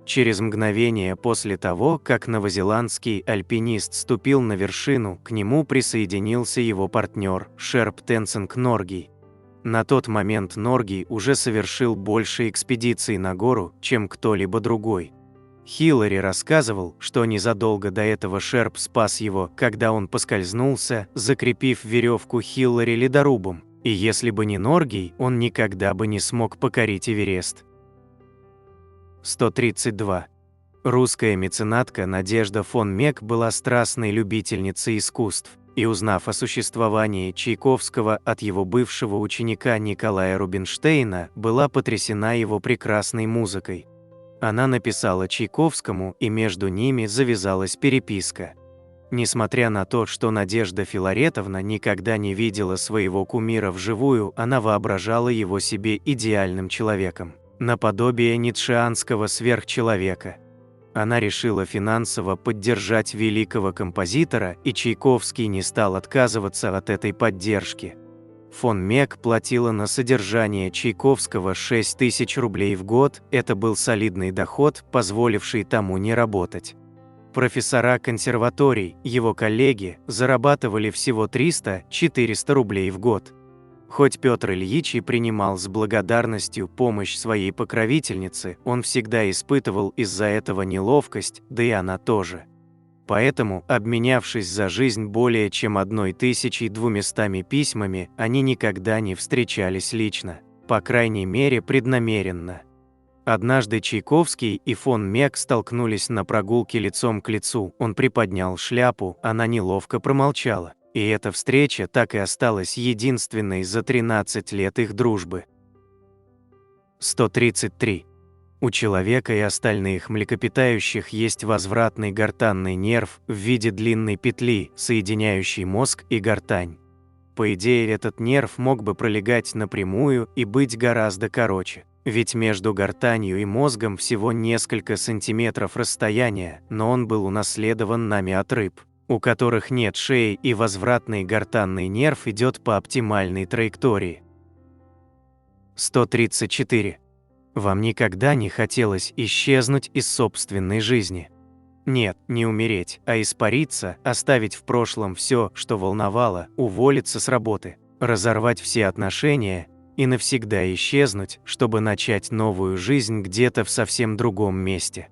Через мгновение после того, как новозеландский альпинист ступил на вершину, к нему присоединился его партнер Шерп Тенцинг Норгей. На тот момент Норгей уже совершил больше экспедиций на гору, чем кто-либо другой. Хиллари рассказывал, что незадолго до этого Шерп спас его, когда он поскользнулся, закрепив веревку Хиллари ледорубом, и если бы не Норгей, он никогда бы не смог покорить Эверест. 132. Русская меценатка Надежда фон Мек была страстной любительницей искусств, и узнав о существовании Чайковского от его бывшего ученика Николая Рубинштейна, была потрясена его прекрасной музыкой. Она написала Чайковскому, и между ними завязалась переписка. Несмотря на то, что Надежда Филаретовна никогда не видела своего кумира вживую, она воображала его себе идеальным человеком, наподобие ницшеанского сверхчеловека. Она решила финансово поддержать великого композитора, и Чайковский не стал отказываться от этой поддержки. Фон Мек платила на содержание Чайковского 6 тысяч рублей в год, это был солидный доход, позволивший тому не работать. Профессора консерваторий, его коллеги, зарабатывали всего 300-400 рублей в год. Хоть Петр Ильич и принимал с благодарностью помощь своей покровительницы, он всегда испытывал из-за этого неловкость, да и она тоже. Поэтому, обменявшись за жизнь более чем 1200 письмами, они никогда не встречались лично, по крайней мере преднамеренно. Однажды Чайковский и фон Мек столкнулись на прогулке лицом к лицу, он приподнял шляпу, она неловко промолчала, и эта встреча так и осталась единственной за 13 лет их дружбы. 133. У человека и остальных млекопитающих есть возвратный гортанный нерв в виде длинной петли, соединяющей мозг и гортань. По идее, этот нерв мог бы пролегать напрямую и быть гораздо короче, ведь между гортанью и мозгом всего несколько сантиметров расстояния, но он был унаследован нами от рыб, у которых нет шеи, и возвратный гортанный нерв идет по оптимальной траектории. 134. Вам никогда не хотелось исчезнуть из собственной жизни? Нет, не умереть, а испариться, оставить в прошлом все, что волновало, уволиться с работы, разорвать все отношения? и навсегда исчезнуть, чтобы начать новую жизнь где-то в совсем другом месте.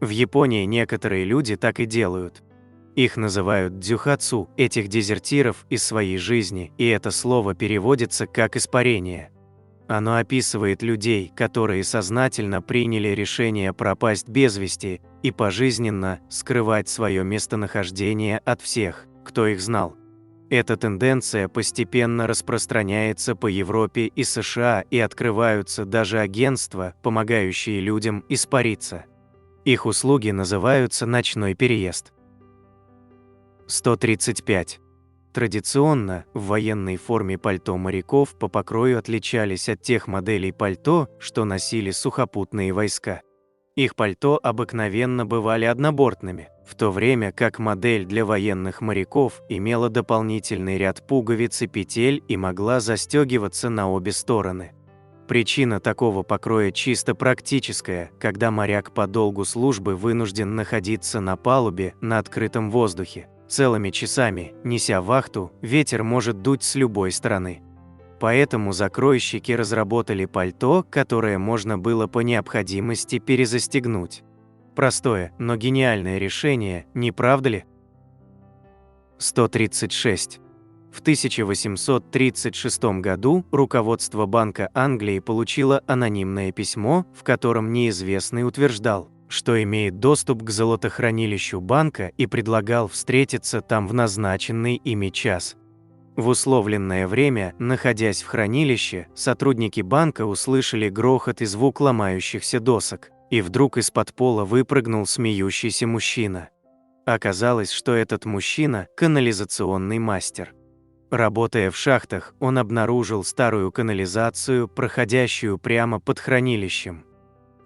В Японии некоторые люди так и делают. Их называют дзюхацу, этих дезертиров из своей жизни, и это слово переводится как «испарение». Оно описывает людей, которые сознательно приняли решение пропасть без вести и пожизненно скрывать свое местонахождение от всех, кто их знал. Эта тенденция постепенно распространяется по Европе и США, и открываются даже агентства, помогающие людям испариться. Их услуги называются «ночной переезд». 135. Традиционно, в военной форме пальто моряков по покрою отличались от тех моделей пальто, что носили сухопутные войска. Их пальто обыкновенно бывали однобортными, в то время как модель для военных моряков имела дополнительный ряд пуговиц и петель и могла застегиваться на обе стороны. Причина такого покроя чисто практическая, когда моряк по долгу службы вынужден находиться на палубе на открытом воздухе. Целыми часами, неся вахту, ветер может дуть с любой стороны. Поэтому закройщики разработали пальто, которое можно было по необходимости перезастегнуть. Простое, но гениальное решение, не правда ли? 136. В 1836 году руководство Банка Англии получило анонимное письмо, в котором неизвестный утверждал, что имеет доступ к золотохранилищу банка и предлагал встретиться там в назначенный ими час. В условленное время, находясь в хранилище, сотрудники банка услышали грохот и звук ломающихся досок, и вдруг из-под пола выпрыгнул смеющийся мужчина. Оказалось, что этот мужчина – канализационный мастер. Работая в шахтах, он обнаружил старую канализацию, проходящую прямо под хранилищем.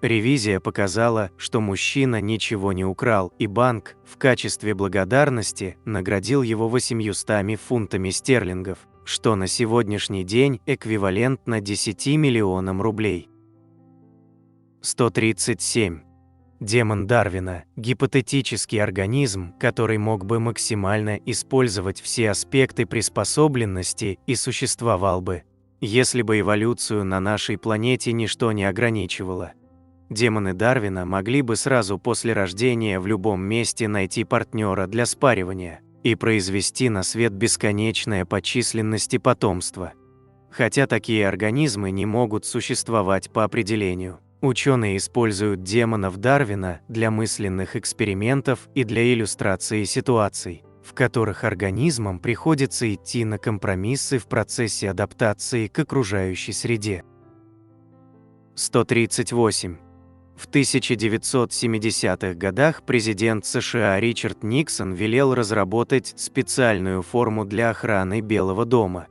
Ревизия показала, что мужчина ничего не украл, и банк, в качестве благодарности, наградил его 800 фунтами стерлингов, что на сегодняшний день эквивалентно 10 миллионам рублей. 137. Демон Дарвина – гипотетический организм, который мог бы максимально использовать все аспекты приспособленности и существовал бы, если бы эволюцию на нашей планете ничто не ограничивало. Демоны Дарвина могли бы сразу после рождения в любом месте найти партнера для спаривания и произвести на свет бесконечное по численности потомство. Хотя такие организмы не могут существовать по определению, ученые используют демонов Дарвина для мысленных экспериментов и для иллюстрации ситуаций, в которых организмам приходится идти на компромиссы в процессе адаптации к окружающей среде. 138. В 1970-х годах президент США Ричард Никсон велел разработать специальную форму для охраны Белого дома.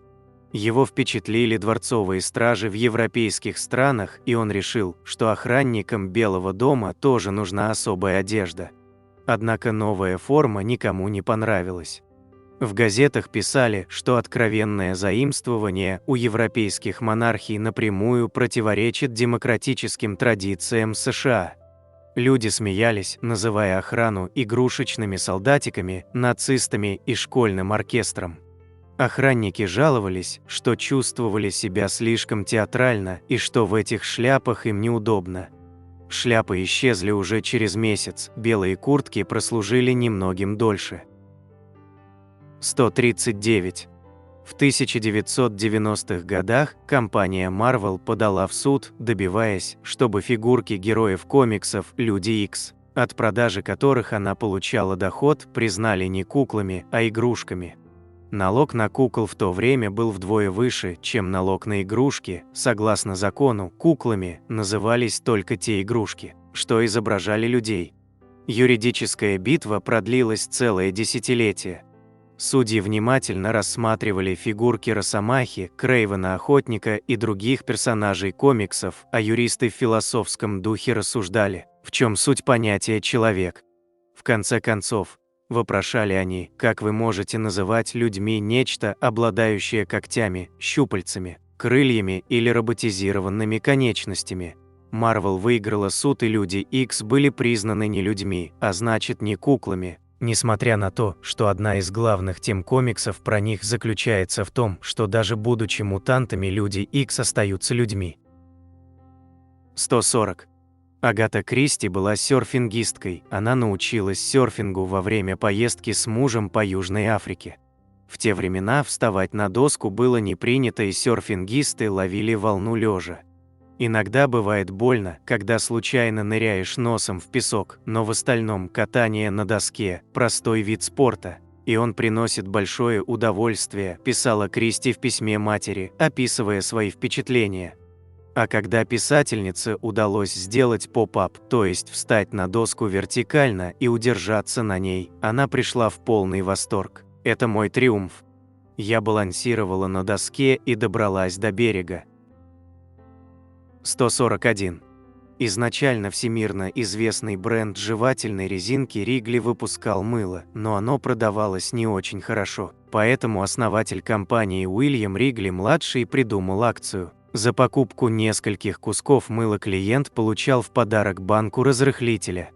Его впечатлили дворцовые стражи в европейских странах, и он решил, что охранникам Белого дома тоже нужна особая одежда. Однако новая форма никому не понравилась. В газетах писали, что откровенное заимствование у европейских монархий напрямую противоречит демократическим традициям США. Люди смеялись, называя охрану игрушечными солдатиками, нацистами и школьным оркестром. Охранники жаловались, что чувствовали себя слишком театрально и что в этих шляпах им неудобно. Шляпы исчезли уже через месяц, белые куртки прослужили немногим дольше. 139. В 1990-х годах компания Marvel подала в суд, добиваясь, чтобы фигурки героев комиксов «Люди Икс», от продажи которых она получала доход, признали не куклами, а игрушками. Налог на кукол в то время был вдвое выше, чем налог на игрушки. Согласно закону, куклами назывались только те игрушки, что изображали людей. Юридическая битва продлилась целое десятилетие. Судьи внимательно рассматривали фигурки Росомахи, Крейвена Охотника и других персонажей комиксов, а юристы в философском духе рассуждали, в чем суть понятия «человек». В конце концов, вопрошали они, как вы можете называть людьми нечто, обладающее когтями, щупальцами, крыльями или роботизированными конечностями. Marvel выиграла суд, и Люди Икс были признаны не людьми, а значит не куклами. Несмотря на то, что одна из главных тем комиксов про них заключается в том, что даже будучи мутантами, люди Икс остаются людьми. 140. Агата Кристи была серфингисткой, она научилась серфингу во время поездки с мужем по Южной Африке. В те времена вставать на доску было не принято, и серфингисты ловили волну лежа. Иногда бывает больно, когда случайно ныряешь носом в песок, но в остальном катание на доске – простой вид спорта, и он приносит большое удовольствие, писала Кристи в письме матери, описывая свои впечатления. А когда писательнице удалось сделать поп-ап, то есть встать на доску вертикально и удержаться на ней, она пришла в полный восторг. «Это мой триумф. Я балансировала на доске и добралась до берега». 141. Изначально всемирно известный бренд жевательной резинки Wrigley выпускал мыло, но оно продавалось не очень хорошо. Поэтому основатель компании Уильям Wrigley-младший придумал акцию. За покупку нескольких кусков мыла клиент получал в подарок банку разрыхлителя.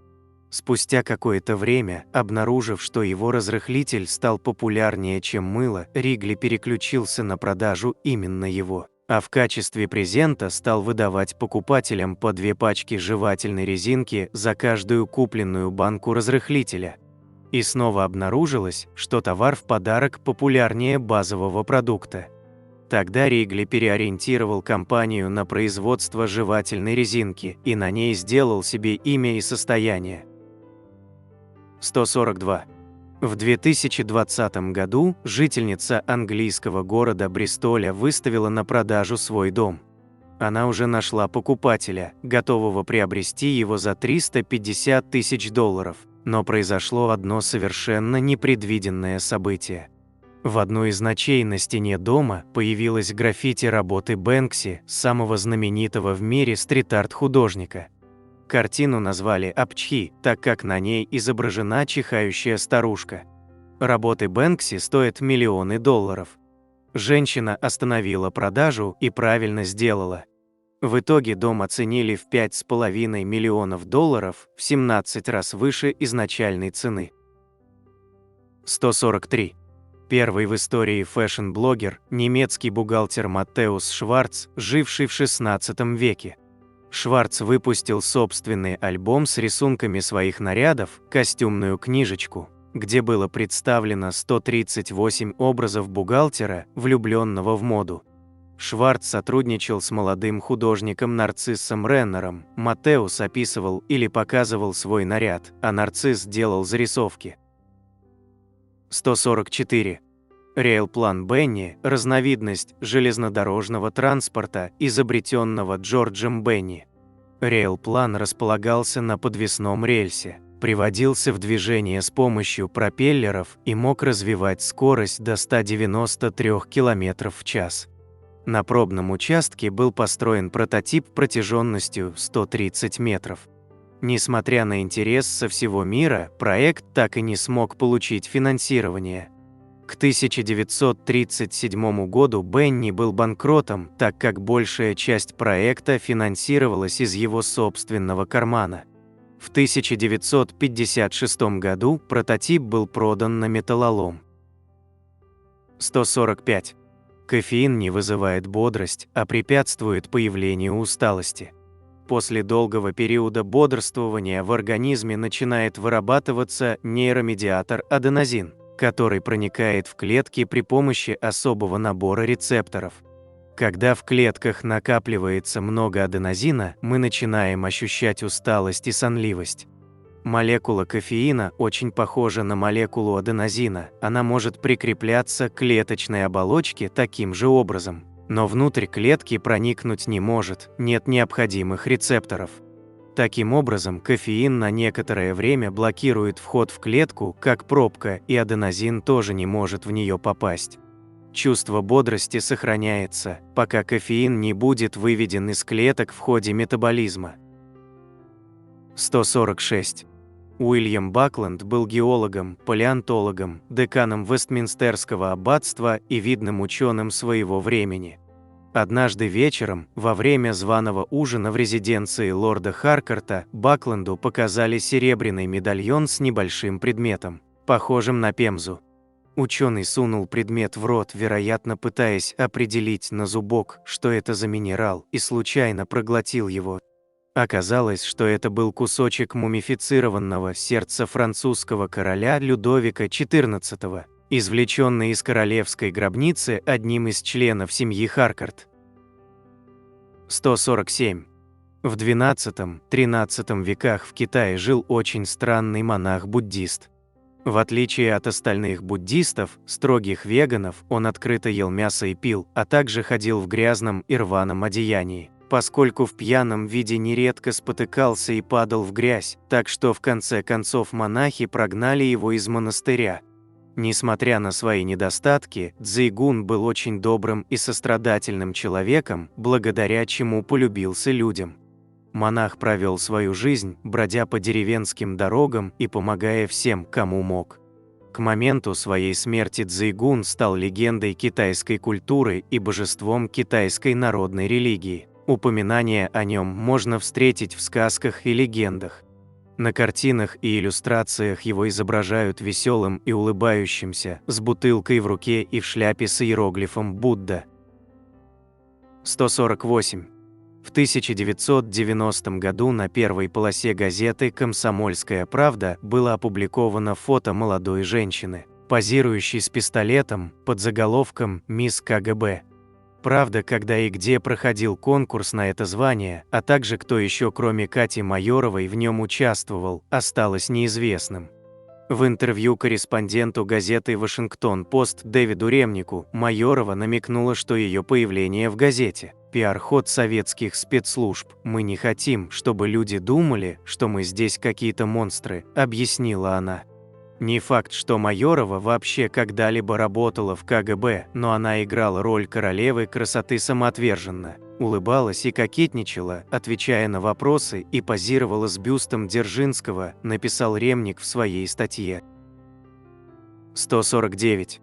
Спустя какое-то время, обнаружив, что его разрыхлитель стал популярнее, чем мыло, Wrigley переключился на продажу именно его. А в качестве презента стал выдавать покупателям по 2 пачки жевательной резинки за каждую купленную банку разрыхлителя. И снова обнаружилось, что товар в подарок популярнее базового продукта. Тогда Wrigley переориентировал компанию на производство жевательной резинки и на ней сделал себе имя и состояние. 142. В 2020 году жительница английского города Бристоля выставила на продажу свой дом. Она уже нашла покупателя, готового приобрести его за $350 тысяч, но произошло одно совершенно непредвиденное событие. В одной из ночей на стене дома появилось граффити работы Бэнкси, самого знаменитого в мире стрит-арт-художника. Картину назвали «Апчхи», так как на ней изображена чихающая старушка. Работы Бэнкси стоят миллионы $. Женщина остановила продажу и правильно сделала. В итоге дом оценили в $5,5 миллионов, в 17 раз выше изначальной цены. 143. Первый в истории фэшн-блогер, немецкий бухгалтер Маттеус Шварц, живший в XVI веке. Шварц выпустил собственный альбом с рисунками своих нарядов, костюмную книжечку, где было представлено 138 образов бухгалтера, влюбленного в моду. Шварц сотрудничал с молодым художником Нарциссом Реннером. Маттеус описывал или показывал свой наряд, а Нарцисс делал зарисовки. 144. Рейлплан Бенни – разновидность железнодорожного транспорта, изобретенного Джорджем Бенни. Рейлплан располагался на подвесном рельсе, приводился в движение с помощью пропеллеров и мог развивать скорость до 193 км в час. На пробном участке был построен прототип протяженностью 130 метров. Несмотря на интерес со всего мира, проект так и не смог получить финансирование. К 1937 году Бенни был банкротом, так как большая часть проекта финансировалась из его собственного кармана. В 1956 году прототип был продан на металлолом. 145. Кофеин не вызывает бодрость, а препятствует появлению усталости. После долгого периода бодрствования в организме начинает вырабатываться нейромедиатор аденозин, который проникает в клетки при помощи особого набора рецепторов. Когда в клетках накапливается много аденозина, мы начинаем ощущать усталость и сонливость. Молекула кофеина очень похожа на молекулу аденозина, она может прикрепляться к клеточной оболочке таким же образом, но внутрь клетки проникнуть не может, нет необходимых рецепторов. Таким образом, кофеин на некоторое время блокирует вход в клетку, как пробка, и аденозин тоже не может в нее попасть. Чувство бодрости сохраняется, пока кофеин не будет выведен из клеток в ходе метаболизма. 146. Уильям Бакленд был геологом, палеонтологом, деканом Вестминстерского аббатства и видным ученым своего времени. Однажды вечером, во время званого ужина в резиденции лорда Харкорта, Бакленду показали серебряный медальон с небольшим предметом. похожим на пемзу. Ученый сунул предмет в рот, вероятно, пытаясь определить на зубок, что это за минерал, и случайно проглотил его. Оказалось, что это был кусочек мумифицированного сердца французского короля Людовика XIV, извлеченный из королевской гробницы одним из членов семьи Харкарт. 147. В XII-XIII веках в Китае жил очень странный монах-буддист. В отличие от остальных буддистов, строгих веганов, он открыто ел мясо и пил, а также ходил в грязном и рваном одеянии, поскольку в пьяном виде нередко спотыкался и падал в грязь, так что в конце концов монахи прогнали его из монастыря. Несмотря на свои недостатки, Цзэйгун был очень добрым и сострадательным человеком, благодаря чему полюбился людям. Монах провел свою жизнь, бродя по деревенским дорогам и помогая всем, кому мог. К моменту своей смерти Цзэйгун стал легендой китайской культуры и божеством китайской народной религии. Упоминания о нем можно встретить в сказках и легендах. На картинах и иллюстрациях его изображают веселым и улыбающимся, с бутылкой в руке и в шляпе с иероглифом «Будда». 148. В 1990 году на первой полосе газеты «Комсомольская правда» было опубликовано фото молодой женщины, позирующей с пистолетом, под заголовком «Мисс КГБ». Правда, когда и где проходил конкурс на это звание, а также кто еще кроме Кати Майоровой в нем участвовал, осталось неизвестным. В интервью корреспонденту газеты «Вашингтон-Пост» Дэвиду Ремнику Майорова намекнула, что ее появление в газете – пиар-ход советских спецслужб. «Мы не хотим, чтобы люди думали, что мы здесь какие-то монстры», – объяснила она. Не факт, что Майорова вообще когда-либо работала в КГБ, но она играла роль королевы красоты самоотверженно, улыбалась и кокетничала, отвечая на вопросы, и позировала с бюстом Дзержинского, написал Ремник в своей статье. 149.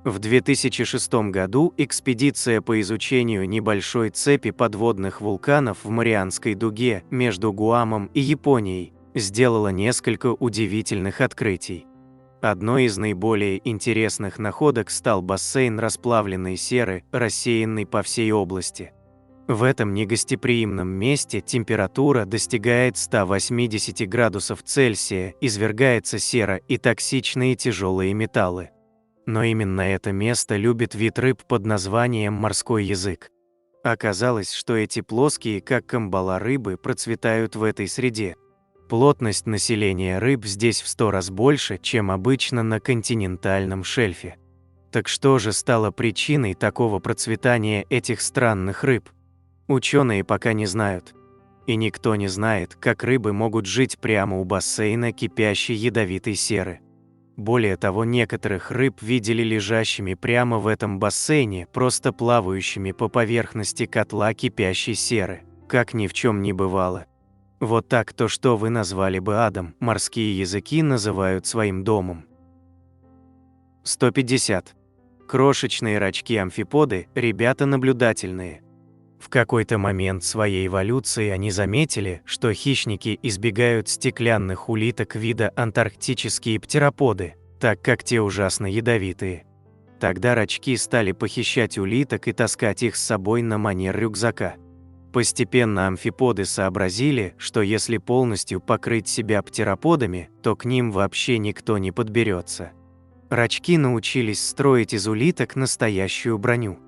В 2006 году экспедиция по изучению небольшой цепи подводных вулканов в Марианской дуге между Гуамом и Японией сделала несколько удивительных открытий. Одной из наиболее интересных находок стал бассейн расплавленной серы, рассеянный по всей области. В этом негостеприимном месте температура достигает 180 градусов Цельсия, извергается сера и токсичные тяжелые металлы. Но именно это место любит вид рыб под названием морской язык. Оказалось, что эти плоские, как камбала рыбы, процветают в этой среде. Плотность населения рыб здесь в 100 раз больше, чем обычно на континентальном шельфе. Так что же стало причиной такого процветания этих странных рыб? Ученые пока не знают. И никто не знает, как рыбы могут жить прямо у бассейна кипящей ядовитой серы. Более того, некоторых рыб видели лежащими прямо в этом бассейне, просто плавающими по поверхности котла кипящей серы, как ни в чем не бывало. Вот так то, что вы назвали бы адом, морские языки называют своим домом. 150. Крошечные рачки-амфиподы – ребята наблюдательные. В какой-то момент своей эволюции они заметили, что хищники избегают стеклянных улиток вида антарктические птероподы, так как те ужасно ядовитые. Тогда рачки стали похищать улиток и таскать их с собой на манер рюкзака. Постепенно амфиподы сообразили, что если полностью покрыть себя птероподами, то к ним вообще никто не подберется. Рачки научились строить из улиток настоящую броню.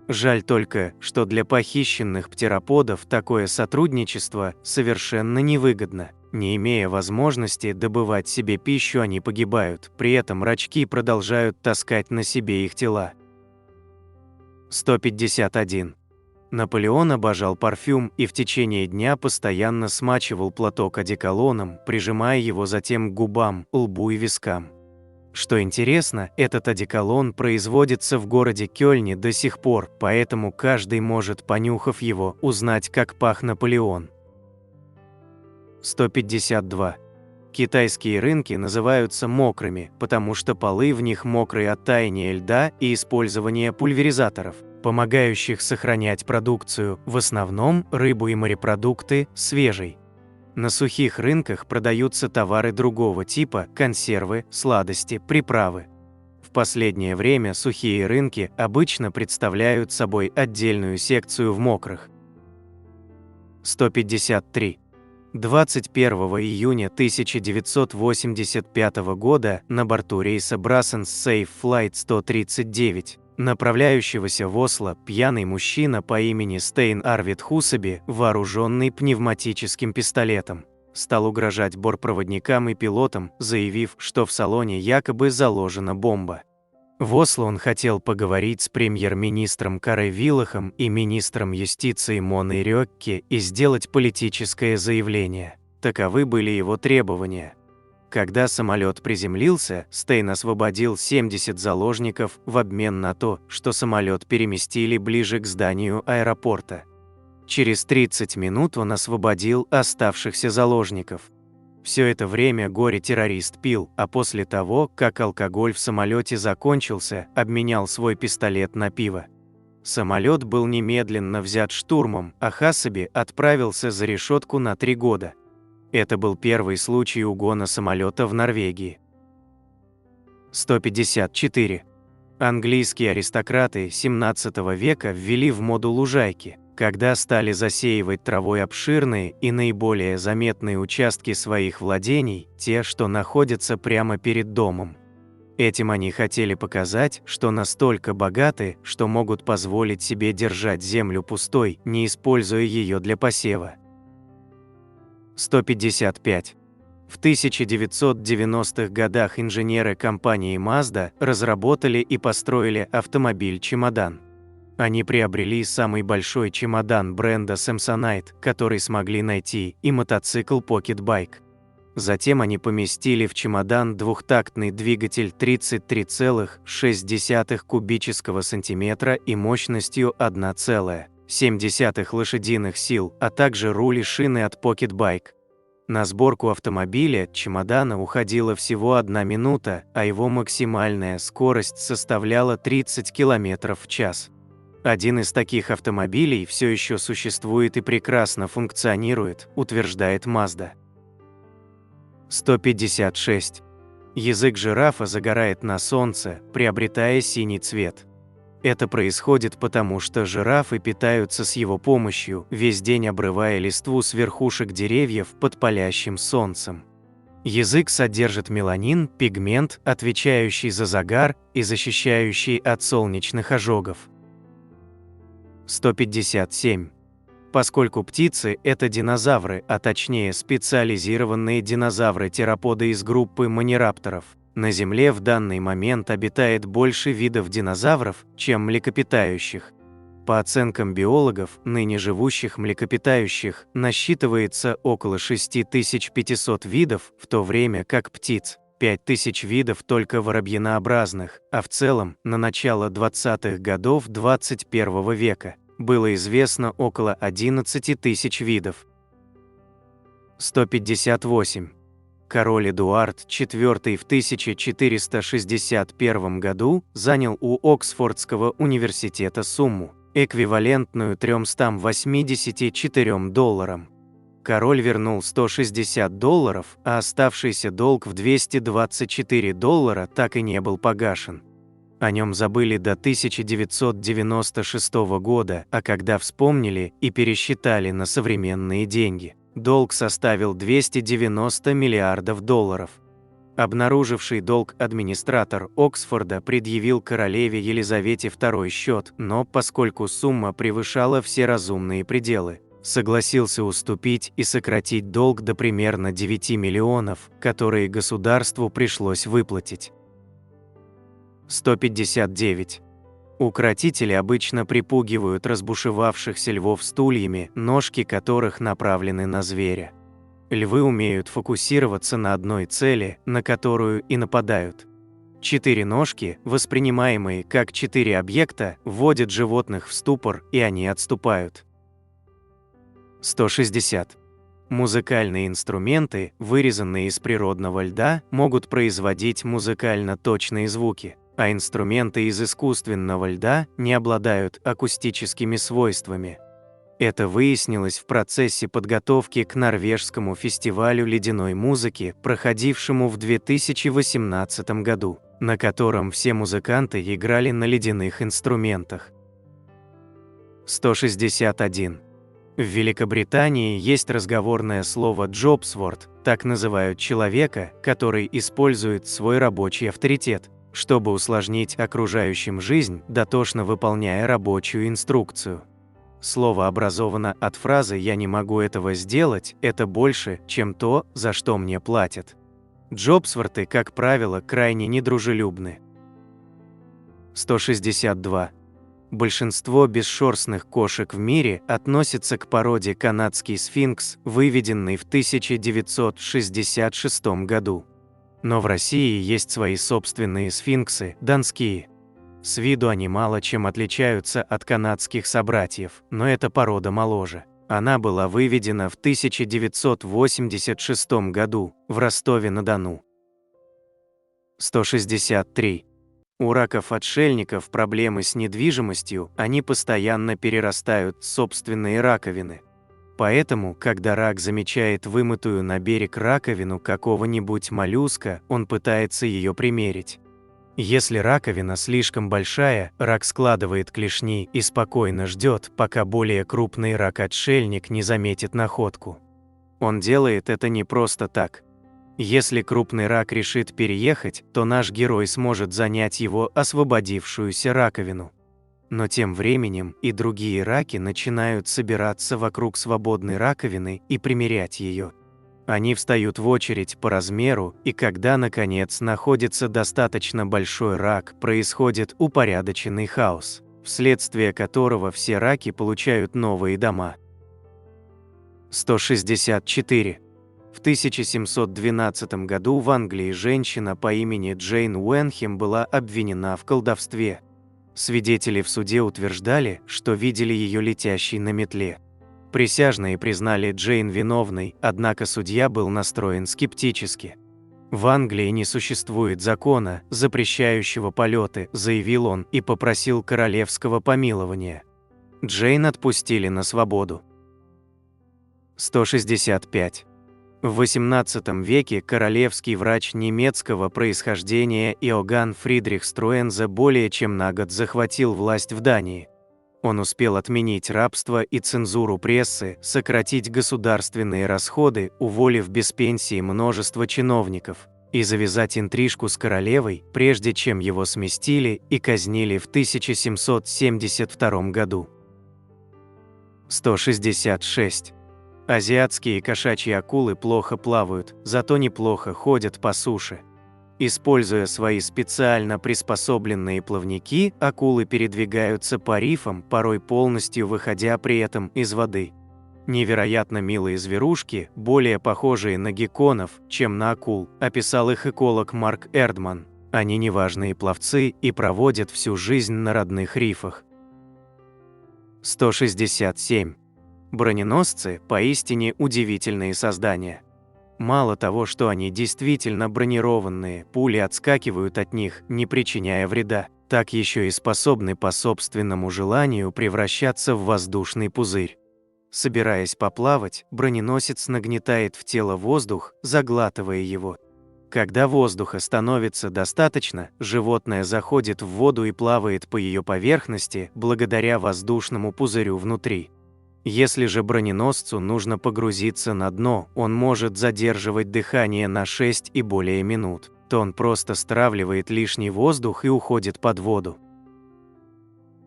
Жаль только, что для похищенных птероподов такое сотрудничество совершенно невыгодно. Не имея возможности добывать себе пищу, они погибают, при этом рачки продолжают таскать на себе их тела. 151. Наполеон обожал парфюм и в течение дня постоянно смачивал платок одеколоном, прижимая его затем к губам, лбу и вискам. Что интересно, этот одеколон производится в городе Кёльне до сих пор, поэтому каждый может, понюхав его, узнать, как пах Наполеон. 152. Китайские рынки называются мокрыми, потому что полы в них мокрые от таяния льда и использования пульверизаторов, помогающих сохранять продукцию, в основном рыбу и морепродукты, свежей. На сухих рынках продаются товары другого типа – консервы, сладости, приправы. В последнее время сухие рынки обычно представляют собой отдельную секцию в мокрых. 153. 21 июня 1985 года на борту рейса Brussels Safe Flight 139, направляющегося в Осло, пьяный мужчина по имени Стейн Арвид Хусаби, вооруженный пневматическим пистолетом, стал угрожать бортпроводникам и пилотам, заявив, что в салоне якобы заложена бомба. В Осло он хотел поговорить с премьер-министром Каре Виллахом и министром юстиции Моной Рёкке и сделать политическое заявление. Таковы были его требования. Когда самолет приземлился, Стейн освободил 70 заложников в обмен на то, что самолет переместили ближе к зданию аэропорта. Через 30 минут он освободил оставшихся заложников. Все это время горе-террорист пил, а после того, как алкоголь в самолете закончился, обменял свой пистолет на пиво. Самолет был немедленно взят штурмом, а Хасаби отправился за решетку на 3 года. Это был первый случай угона самолета в Норвегии. 154. Английские аристократы XVII века ввели в моду лужайки, когда стали засеивать травой обширные и наиболее заметные участки своих владений, те, что находятся прямо перед домом. Этим они хотели показать, что настолько богаты, что могут позволить себе держать землю пустой, не используя ее для посева. 155. В 1990-х годах инженеры компании Mazda разработали и построили автомобиль-чемодан. Они приобрели самый большой чемодан бренда Samsonite, который смогли найти, и мотоцикл Pocket Bike. Затем они поместили в чемодан двухтактный двигатель 33,6 кубического сантиметра и мощностью 1,7 лошадиных сил, а также руль и шины от Pocket Bike. На сборку автомобиля-чемодана уходила всего 1 минута, а его максимальная скорость составляла 30 км в час. Один из таких автомобилей все еще существует и прекрасно функционирует, утверждает Mazda. 156. Язык жирафа загорает на солнце, приобретая синий цвет. Это происходит потому, что жирафы питаются с его помощью, весь день обрывая листву с верхушек деревьев под палящим солнцем. Язык содержит меланин, пигмент, отвечающий за загар и защищающий от солнечных ожогов. 157. Поскольку птицы – это динозавры, а точнее специализированные динозавры-тероподы из группы манирапторов, на Земле в данный момент обитает больше видов динозавров, чем млекопитающих. По оценкам биологов, ныне живущих млекопитающих насчитывается около 6500 видов, в то время как птиц 5000 видов только воробьинообразных, а в целом, на начало 20-х годов 21 века, было известно около 11 тысяч видов. 158. Король Эдуард IV в 1461 году занял у Оксфордского университета сумму, эквивалентную $384. Король вернул $160, а оставшийся долг в $224 так и не был погашен. О нем забыли до 1996 года, а когда вспомнили и пересчитали на современные деньги, долг составил $290 миллиардов. Обнаруживший долг администратор Оксфорда предъявил королеве Елизавете II счет, но поскольку сумма превышала все разумные пределы, согласился уступить и сократить долг до примерно 9 миллионов, которые государству пришлось выплатить. 159. Укротители обычно припугивают разбушевавшихся львов стульями, ножки которых направлены на зверя. Львы умеют фокусироваться на одной цели, на которую и нападают. 4 ножки, воспринимаемые как 4 объекта, вводят животных в ступор, и они отступают. 160. Музыкальные инструменты, вырезанные из природного льда, могут производить музыкально точные звуки, а инструменты из искусственного льда не обладают акустическими свойствами. Это выяснилось в процессе подготовки к Норвежскому фестивалю ледяной музыки, проходившему в 2018 году, на котором все музыканты играли на ледяных инструментах. 161. В Великобритании есть разговорное слово «джобсворд», так называют человека, который использует свой рабочий авторитет, чтобы усложнить окружающим жизнь, дотошно выполняя рабочую инструкцию. Слово образовано от фразы «я не могу этого сделать, это больше, чем то, за что мне платят». Джобсворты, как правило, крайне недружелюбны. 162. Большинство бесшерстных кошек в мире относятся к породе канадский сфинкс, выведенный в 1966 году. Но в России есть свои собственные сфинксы, донские. С виду они мало чем отличаются от канадских собратьев, но эта порода моложе. Она была выведена в 1986 году в Ростове-на-Дону. 163. У раков-отшельников проблемы с недвижимостью, они постоянно перерастают собственные раковины. Поэтому, когда рак замечает вымытую на берег раковину какого-нибудь моллюска, он пытается ее примерить. Если раковина слишком большая, рак складывает клешни и спокойно ждет, пока более крупный рак-отшельник не заметит находку. Он делает это не просто так. Если крупный рак решит переехать, то наш герой сможет занять его освободившуюся раковину. Но тем временем и другие раки начинают собираться вокруг свободной раковины и примерять ее. Они встают в очередь по размеру, и когда, наконец, находится достаточно большой рак, происходит упорядоченный хаос, вследствие которого все раки получают новые дома. 164. В 1712 году в Англии женщина по имени Джейн Уэнхем была обвинена в колдовстве. Свидетели в суде утверждали, что видели ее летящей на метле. Присяжные признали Джейн виновной, однако судья был настроен скептически. «В Англии не существует закона, запрещающего полеты», – заявил он и попросил королевского помилования. Джейн отпустили на свободу. 165. В XVIII веке королевский врач немецкого происхождения Иоганн Фридрих Струэнзе более чем на год захватил власть в Дании. Он успел отменить рабство и цензуру прессы, сократить государственные расходы, уволив без пенсии множество чиновников, и завязать интрижку с королевой, прежде чем его сместили и казнили в 1772 году. 166. Азиатские кошачьи акулы плохо плавают, зато неплохо ходят по суше. Используя свои специально приспособленные плавники, акулы передвигаются по рифам, порой полностью выходя при этом из воды. Невероятно милые зверушки, более похожие на гекконов, чем на акул, описал их эколог Марк Эрдман. Они неважные пловцы и проводят всю жизнь на родных рифах. 167. Броненосцы – поистине удивительные создания. Мало того, что они действительно бронированные, пули отскакивают от них, не причиняя вреда, так еще и способны по собственному желанию превращаться в воздушный пузырь. Собираясь поплавать, броненосец нагнетает в тело воздух, заглатывая его. Когда воздуха становится достаточно, животное заходит в воду и плавает по ее поверхности благодаря воздушному пузырю внутри. Если же броненосцу нужно погрузиться на дно, он может задерживать дыхание на 6 и более минут, то он просто стравливает лишний воздух и уходит под воду.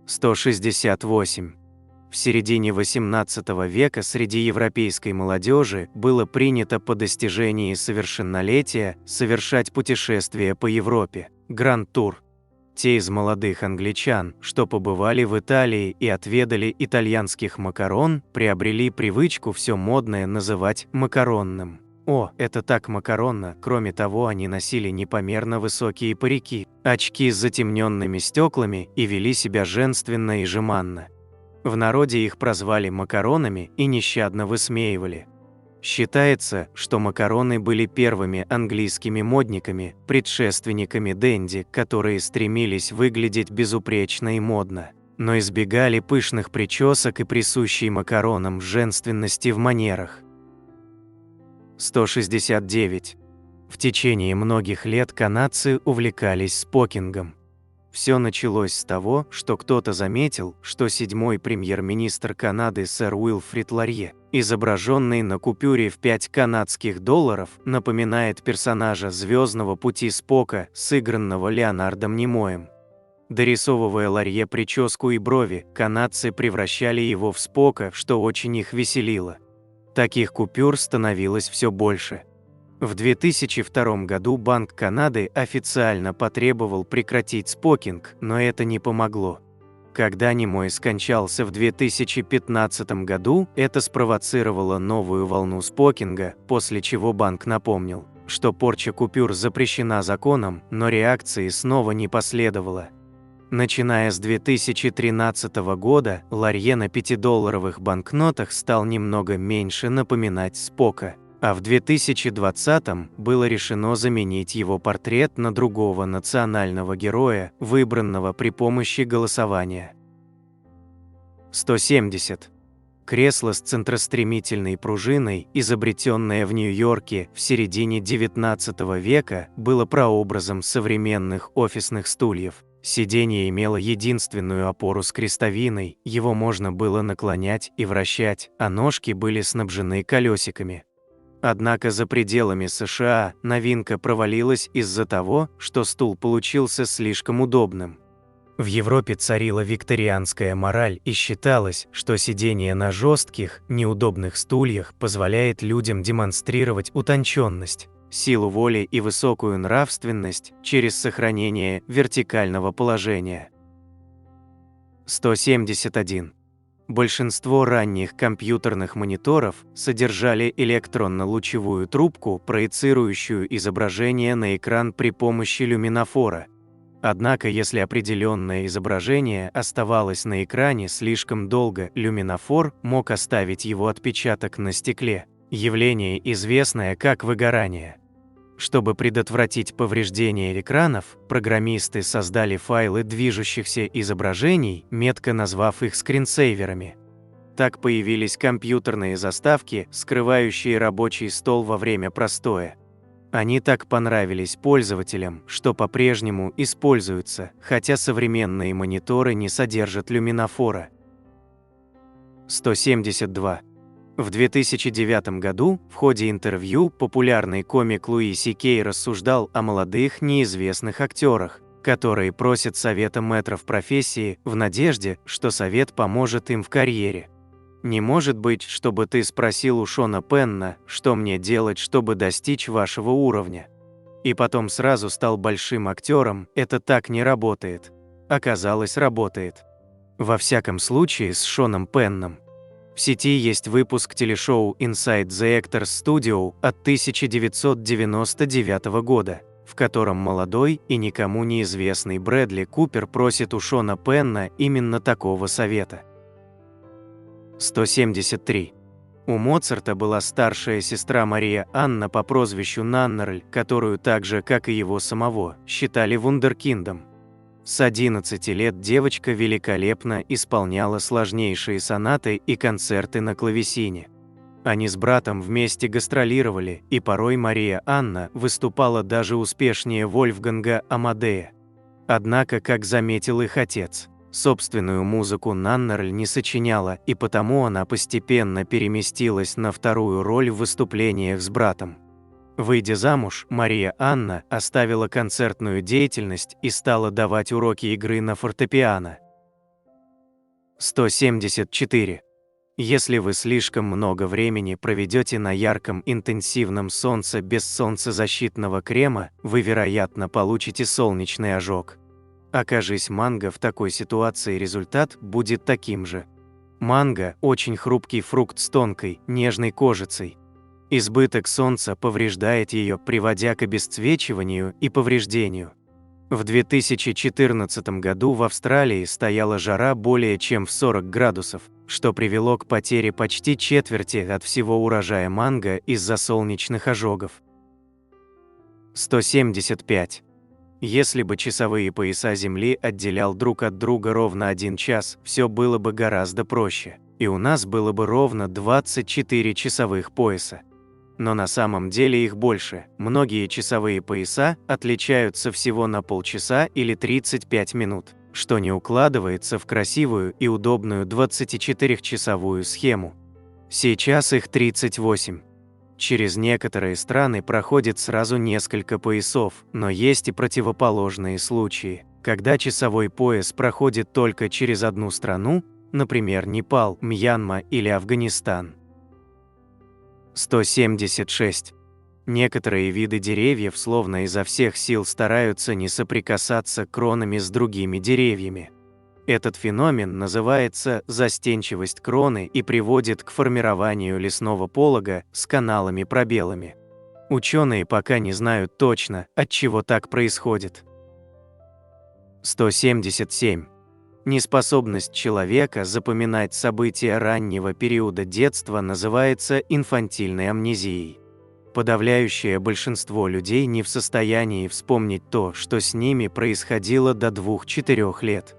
168. В середине XVIII века среди европейской молодежи было принято по достижении совершеннолетия совершать путешествия по Европе, гранд-тур. Те из молодых англичан, что побывали в Италии и отведали итальянских макарон, приобрели привычку все модное называть макаронным. О, это так макаронно! Кроме того, они носили непомерно высокие парики, очки с затемненными стеклами и вели себя женственно и жеманно. В народе их прозвали макаронами и нещадно высмеивали. Считается, что макароны были первыми английскими модниками, предшественниками денди, которые стремились выглядеть безупречно и модно. но избегали пышных причесок и присущей макаронам женственности в манерах. 169. В течение многих лет канадцы увлекались спокингом. Все началось с того, что кто-то заметил, что седьмой премьер-министр Канады сэр Уилфрид Ларье, изображенный на купюре в 5 канадских долларов, напоминает персонажа «Звездного пути Спока», сыгранного Леонардом Немоем. Дорисовывая Ларье прическу и брови, канадцы превращали его в Спока, что очень их веселило. Таких купюр становилось все больше. В 2002 году Банк Канады официально потребовал прекратить спокинг, но это не помогло. Когда Немой скончался в 2015 году, это спровоцировало новую волну спокинга, после чего банк напомнил, что порча купюр запрещена законом, но реакции снова не последовало. Начиная с 2013 года, Ларье на 5-долларовых банкнотах стал немного меньше напоминать Спока. А в 2020-м было решено заменить его портрет на другого национального героя, выбранного при помощи голосования. 170. Кресло с центростремительной пружиной, изобретенное в Нью-Йорке в середине XIX века, было прообразом современных офисных стульев. Сиденье имело единственную опору с крестовиной, его можно было наклонять и вращать, а ножки были снабжены колесиками. Однако за пределами США новинка провалилась из-за того, что стул получился слишком удобным. В Европе царила викторианская мораль и считалось, что сидение на жестких, неудобных стульях позволяет людям демонстрировать утонченность, силу воли и высокую нравственность через сохранение вертикального положения. 171. Большинство ранних компьютерных мониторов содержали электронно-лучевую трубку, проецирующую изображение на экран при помощи люминофора. Однако, если определенное изображение оставалось на экране слишком долго, люминофор мог оставить его отпечаток на стекле, явление, известное как выгорание. Чтобы предотвратить повреждение экранов, программисты создали файлы движущихся изображений, метко назвав их скринсейверами. Так появились компьютерные заставки, скрывающие рабочий стол во время простоя. Они так понравились пользователям, что по-прежнему используются, хотя современные мониторы не содержат люминофора. 172. В 2009 году в ходе интервью популярный комик Луи Си-Кей рассуждал о молодых неизвестных актерах, которые просят совета мэтров профессии в надежде, что совет поможет им в карьере. «Не может быть, чтобы ты спросил у Шона Пенна, что мне делать, чтобы достичь вашего уровня. И потом сразу стал большим актером, это так не работает». Оказалось, работает. Во всяком случае, с Шоном Пенном. В сети есть выпуск телешоу Inside the Actors Studio от 1999 года, в котором молодой и никому неизвестный Брэдли Купер просит у Шона Пенна именно такого совета. 173. У Моцарта была старшая сестра Мария Анна по прозвищу Наннерль, которую так же, как и его самого, считали вундеркиндом. С 11 лет девочка великолепно исполняла сложнейшие сонаты и концерты на клавесине. Они с братом вместе гастролировали, и порой Мария Анна выступала даже успешнее Вольфганга Амадея. Однако, как заметил их отец, собственную музыку Наннерль не сочиняла, и потому она постепенно переместилась на вторую роль в выступлениях с братом. Выйдя замуж, Мария Анна оставила концертную деятельность и стала давать уроки игры на фортепиано. 174. Если вы слишком много времени проведете на ярком интенсивном солнце без солнцезащитного крема, вы, вероятно, получите солнечный ожог. Окажись манго в такой ситуации, результат будет таким же. Манго – очень хрупкий фрукт с тонкой, нежной кожицей. Избыток солнца повреждает ее, приводя к обесцвечиванию и повреждению. В 2014 году в Австралии стояла жара более чем в 40 градусов, что привело к потере почти четверти от всего урожая манго из-за солнечных ожогов. 175. Если бы часовые пояса Земли отделял друг от друга ровно 1 час, все было бы гораздо проще, и у нас было бы ровно 24 часовых пояса. Но на самом деле их больше. Многие часовые пояса отличаются всего на полчаса или 35 минут, что не укладывается в красивую и удобную 24-часовую схему. Сейчас их 38. Через некоторые страны проходит сразу несколько поясов, но есть и противоположные случаи, когда часовой пояс проходит только через одну страну, например, Непал, Мьянма или Афганистан. 176. Некоторые виды деревьев словно изо всех сил стараются не соприкасаться кронами с другими деревьями. Этот феномен называется застенчивость кроны и приводит к формированию лесного полога с каналами-пробелами. Ученые пока не знают точно, от чего так происходит. 177. Неспособность человека запоминать события раннего периода детства называется инфантильной амнезией. Подавляющее большинство людей не в состоянии вспомнить то, что с ними происходило до 2-4 лет.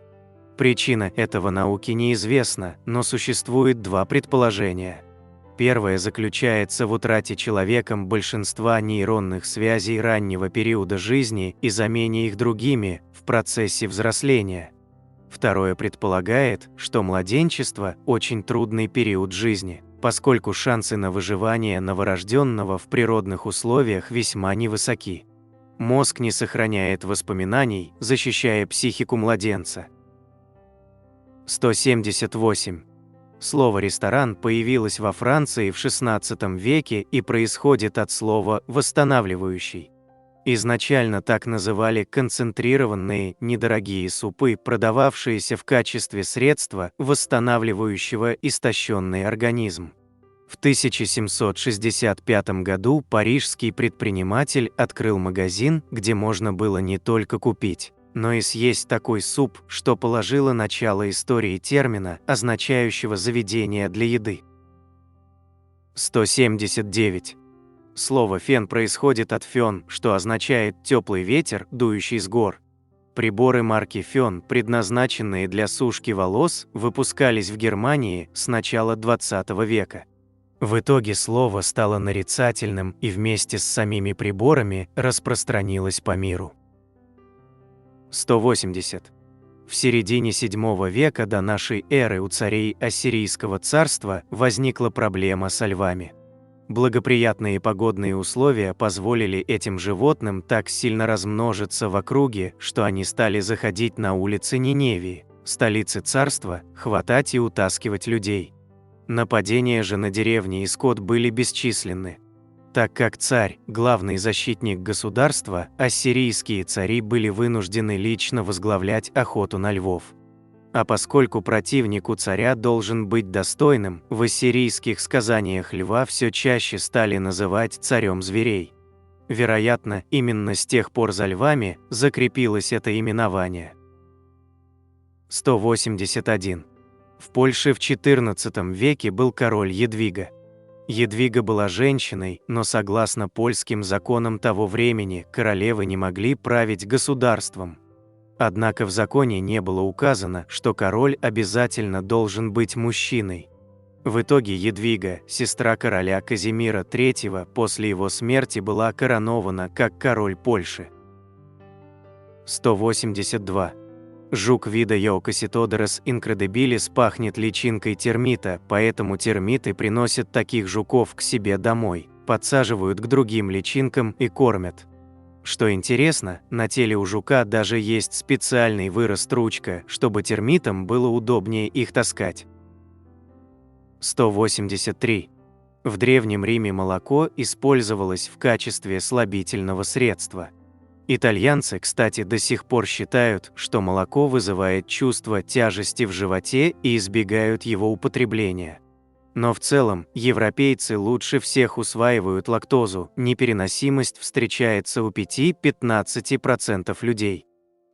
Причина этого науке неизвестна, но существует два предположения. Первое заключается в утрате человеком большинства нейронных связей раннего периода жизни и замене их другими в процессе взросления. Второе предполагает, что младенчество – очень трудный период жизни, поскольку шансы на выживание новорожденного в природных условиях весьма невысоки. Мозг не сохраняет воспоминаний, защищая психику младенца. 178. Слово «ресторан» появилось во Франции в XVI веке и происходит от слова «восстанавливающий». Изначально так называли концентрированные, недорогие супы, продававшиеся в качестве средства, восстанавливающего истощенный организм. В 1765 году парижский предприниматель открыл магазин, где можно было не только купить, но и съесть такой суп, что положило начало истории термина, означающего заведение для еды. 179. Слово «фен» происходит от «фен», что означает «теплый ветер, дующий с гор». Приборы марки «Фен», предназначенные для сушки волос, выпускались в Германии с начала XX века. В итоге слово стало нарицательным и вместе с самими приборами распространилось по миру. 180. В середине VII века до нашей эры у царей Ассирийского царства возникла проблема со львами. Благоприятные погодные условия позволили этим животным так сильно размножиться в округе, что они стали заходить на улицы Ниневии, столицы царства, хватать и утаскивать людей. Нападения же на деревни и скот были бесчисленны. Так как царь – главный защитник государства, ассирийские цари были вынуждены лично возглавлять охоту на львов. А поскольку противник у царя должен быть достойным, в ассирийских сказаниях льва все чаще стали называть царем зверей. Вероятно, именно с тех пор за львами закрепилось это именование. 181. В Польше в XIV веке был король Едвига. Едвига была женщиной, но согласно польским законам того времени, королевы не могли править государством. Однако в законе не было указано, что король обязательно должен быть мужчиной. В итоге Едвига, сестра короля Казимира III, после его смерти была коронована как король Польши. 182. Жук вида Еукоситодерос инкредибилис пахнет личинкой термита, поэтому термиты приносят таких жуков к себе домой, подсаживают к другим личинкам и кормят. Что интересно, на теле у жука даже есть специальный вырост-ручка, чтобы термитам было удобнее их таскать. 183. В Древнем Риме молоко использовалось в качестве слабительного средства. Итальянцы, кстати, до сих пор считают, что молоко вызывает чувство тяжести в животе и избегают его употребления. Но в целом, европейцы лучше всех усваивают лактозу, непереносимость встречается у 5–15% людей.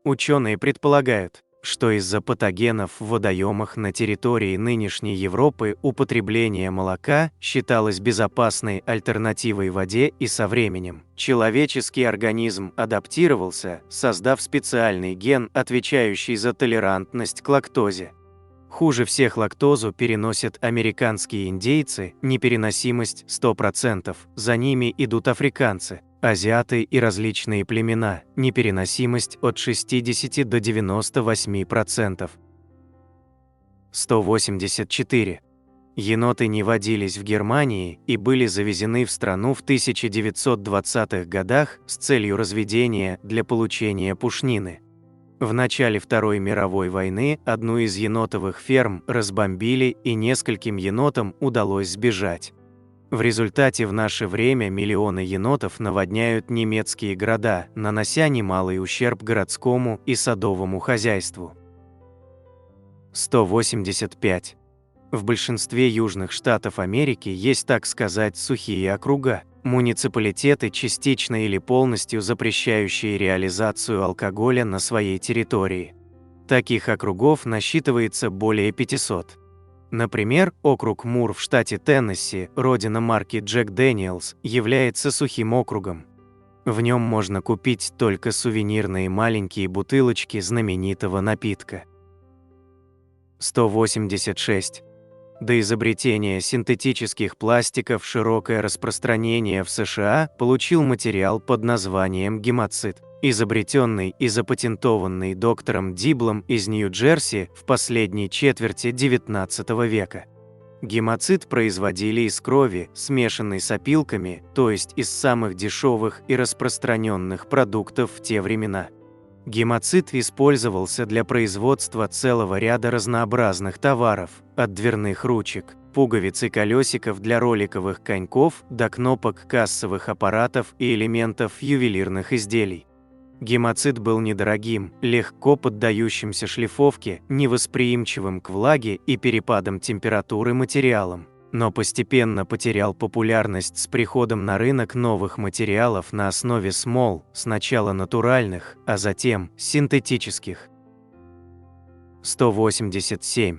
Ученые предполагают, что из-за патогенов в водоемах на территории нынешней Европы употребление молока считалось безопасной альтернативой воде, и со временем человеческий организм адаптировался, создав специальный ген, отвечающий за толерантность к лактозе. Хуже всех лактозу переносят американские индейцы, непереносимость 100%, за ними идут африканцы, азиаты и различные племена, непереносимость от 60 до 98%. 184. Еноты не водились в Германии и были завезены в страну в 1920-х годах с целью разведения для получения пушнины. В начале Второй мировой войны одну из енотовых ферм разбомбили, и нескольким енотам удалось сбежать. В результате в наше время миллионы енотов наводняют немецкие города, нанося немалый ущерб городскому и садовому хозяйству. 185. В большинстве южных штатов Америки есть, так сказать, сухие округа, муниципалитеты, частично или полностью запрещающие реализацию алкоголя на своей территории. Таких округов насчитывается более 500. Например, округ Мур в штате Теннесси, родина марки Джек Дэниелс, является сухим округом. В нем можно купить только сувенирные маленькие бутылочки знаменитого напитка. 186. До изобретения синтетических пластиков широкое распространение в США получил материал под названием гемоцид, изобретенный и запатентованный доктором Диблом из Нью-Джерси в последней четверти XIX века. Гемоцид производили из крови, смешанной с опилками, то есть из самых дешевых и распространенных продуктов в те времена. Гемоцид использовался для производства целого ряда разнообразных товаров, от дверных ручек, пуговиц и колесиков для роликовых коньков до кнопок кассовых аппаратов и элементов ювелирных изделий. Гемоцид был недорогим, легко поддающимся шлифовке, невосприимчивым к влаге и перепадам температуры материалом, но постепенно потерял популярность с приходом на рынок новых материалов на основе смол, сначала натуральных, а затем синтетических. 187.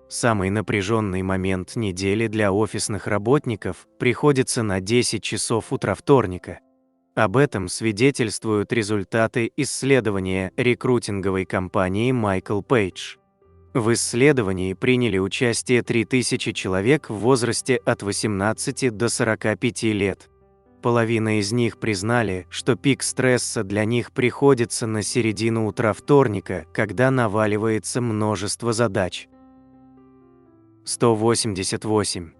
Самый напряженный момент недели для офисных работников приходится на 10 часов утра вторника. Об этом свидетельствуют результаты исследования рекрутинговой компании Michael Page. В исследовании приняли участие 3000 человек в возрасте от 18 до 45 лет. Половина из них признали, что пик стресса для них приходится на середину утра вторника, когда наваливается множество задач. 188.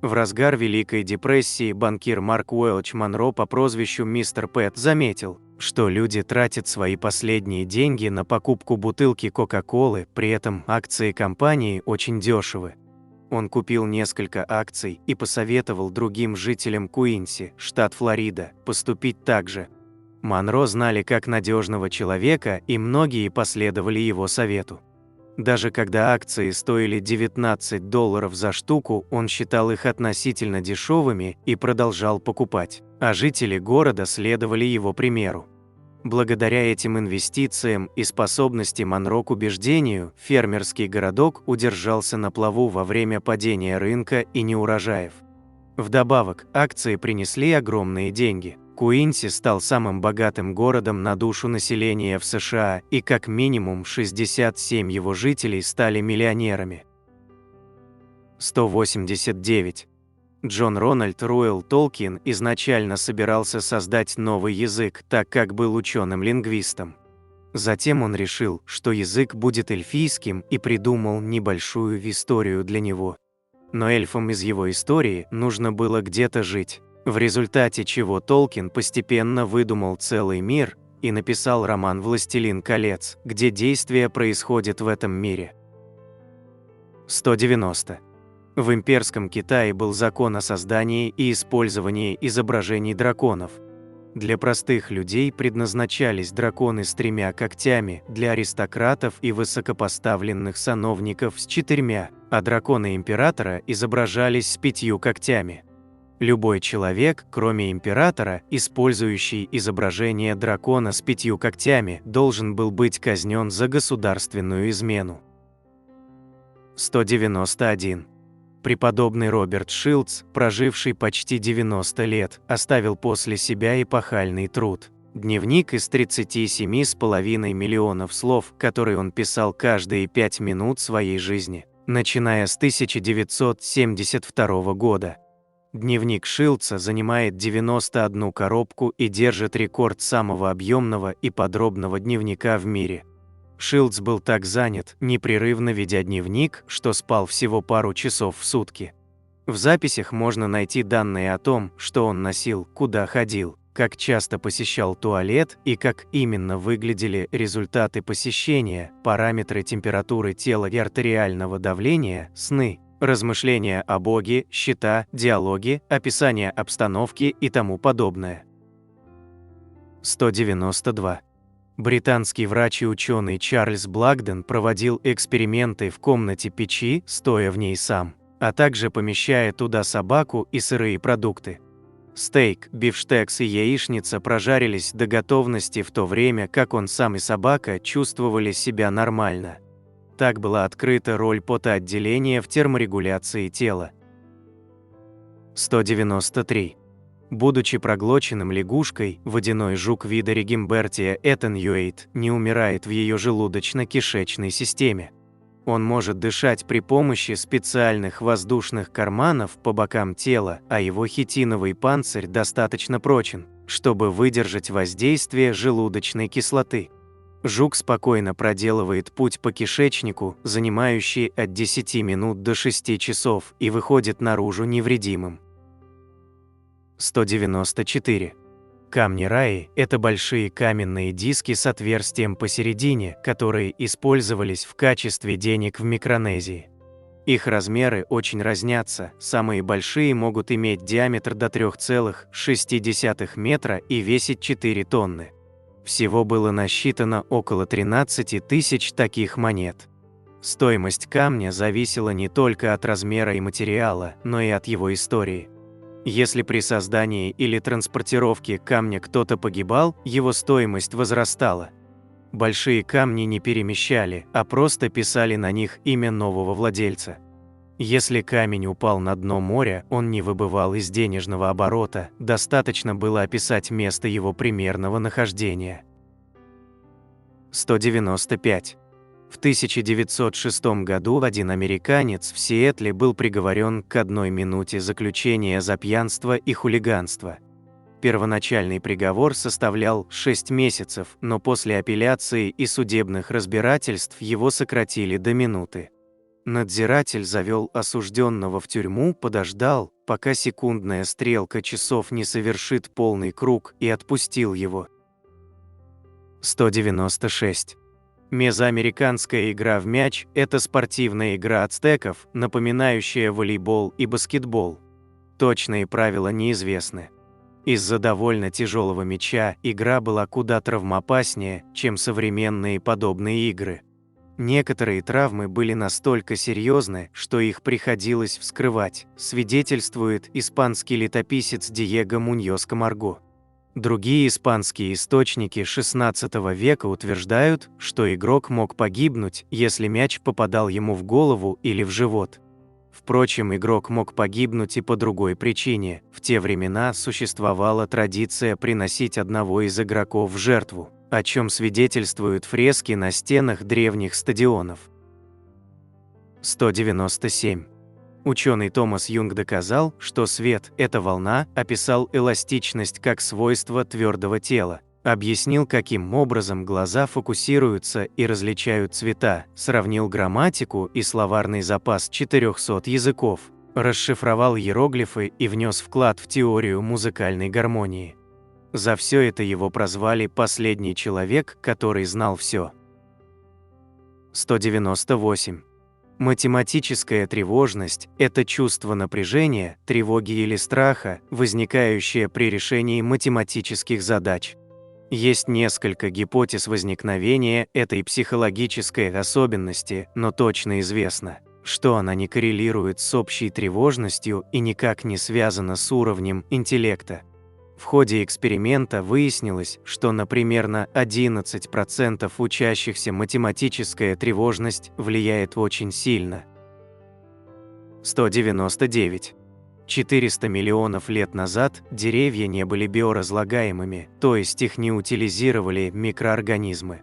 В разгар Великой депрессии банкир Марк Уэлч Монро по прозвищу Мистер Пэт заметил, что люди тратят свои последние деньги на покупку бутылки Кока-Колы, при этом акции компании очень дешевы. Он купил несколько акций и посоветовал другим жителям Куинси, штат Флорида, поступить так же. Монро знали как надежного человека, и многие последовали его совету. Даже когда акции стоили $19 за штуку, он считал их относительно дешевыми и продолжал покупать, а жители города следовали его примеру. Благодаря этим инвестициям и способности Монро к убеждению, фермерский городок удержался на плаву во время падения рынка и неурожаев. Вдобавок, акции принесли огромные деньги. Куинси стал самым богатым городом на душу населения в США, и как минимум 67 его жителей стали миллионерами. 189. Джон Рональд Руэлл Толкин изначально собирался создать новый язык, так как был ученым-лингвистом. Затем он решил, что язык будет эльфийским, и придумал небольшую историю для него. Но эльфам из его истории нужно было где-то жить, в результате чего Толкин постепенно выдумал целый мир и написал роман «Властелин колец», где действие происходит в этом мире. 190. В имперском Китае был закон о создании и использовании изображений драконов. Для простых людей предназначались драконы с 3 когтями, для аристократов и высокопоставленных сановников с 4, а драконы императора изображались с 5 когтями. Любой человек, кроме императора, использующий изображение дракона с 5 когтями, должен был быть казнен за государственную измену. 191. Преподобный Роберт Шилдс, проживший почти 90 лет, оставил после себя эпохальный труд. Дневник из 37,5 миллионов слов, который он писал каждые 5 минут своей жизни, начиная с 1972 года. Дневник Шилдса занимает 91 коробку и держит рекорд самого объемного и подробного дневника в мире. Шилдс был так занят, непрерывно ведя дневник, что спал всего пару часов в сутки. В записях можно найти данные о том, что он носил, куда ходил, как часто посещал туалет и как именно выглядели результаты посещения, параметры температуры тела и артериального давления, сны, размышления о Боге, счета, диалоги, описание обстановки и тому подобное. 192. Британский врач и ученый Чарльз Благден проводил эксперименты в комнате печи, стоя в ней сам, а также помещая туда собаку и сырые продукты. Стейк, бифштекс и яичница прожарились до готовности в то время, как он сам и собака чувствовали себя нормально. Так была открыта роль потоотделения в терморегуляции тела. 193. Будучи проглоченным лягушкой, водяной жук вида Регимбертия этенюэйт не умирает в ее желудочно-кишечной системе. Он может дышать при помощи специальных воздушных карманов по бокам тела, а его хитиновый панцирь достаточно прочен, чтобы выдержать воздействие желудочной кислоты. Жук спокойно проделывает путь по кишечнику, занимающий от 10 минут до 6 часов, и выходит наружу невредимым. 194. Камни Раи – это большие каменные диски с отверстием посередине, которые использовались в качестве денег в Микронезии. Их размеры очень разнятся, самые большие могут иметь диаметр до 3,6 метра и весить 4 тонны. Всего было насчитано около 13 тысяч таких монет. Стоимость камня зависела не только от размера и материала, но и от его истории. Если при создании или транспортировке камня кто-то погибал, его стоимость возрастала. Большие камни не перемещали, а просто писали на них имя нового владельца. Если камень упал на дно моря, он не выбывал из денежного оборота, достаточно было описать место его примерного нахождения. 195. В 1906 году один американец в Сиэтле был приговорен к 1 минуте заключения за пьянство и хулиганство. Первоначальный приговор составлял 6 месяцев, но после апелляции и судебных разбирательств его сократили до минуты. Надзиратель завел осужденного в тюрьму, подождал, пока секундная стрелка часов не совершит полный круг, и отпустил его. 196. Мезоамериканская игра в мяч – это спортивная игра ацтеков, напоминающая волейбол и баскетбол. Точные правила неизвестны. Из-за довольно тяжелого мяча игра была куда травмоопаснее, чем современные подобные игры. Некоторые травмы были настолько серьезны, что их приходилось вскрывать, свидетельствует испанский летописец Диего Муньос Камарго. Другие испанские источники XVI века утверждают, что игрок мог погибнуть, если мяч попадал ему в голову или в живот. Впрочем, игрок мог погибнуть и по другой причине. В те времена существовала традиция приносить одного из игроков в жертву, о чем свидетельствуют фрески на стенах древних стадионов. 197. Ученый Томас Юнг доказал, что свет – это волна, описал эластичность как свойство твердого тела, объяснил, каким образом глаза фокусируются и различают цвета, сравнил грамматику и словарный запас 400 языков, расшифровал иероглифы и внес вклад в теорию музыкальной гармонии. За все это его прозвали «последний человек, который знал все». 198. Математическая тревожность – это чувство напряжения, тревоги или страха, возникающее при решении математических задач. Есть несколько гипотез возникновения этой психологической особенности, но точно известно, что она не коррелирует с общей тревожностью и никак не связана с уровнем интеллекта. В ходе эксперимента выяснилось, что на примерно 11% учащихся математическая тревожность влияет очень сильно. 199. 400 миллионов лет назад деревья не были биоразлагаемыми, то есть их не утилизировали микроорганизмы.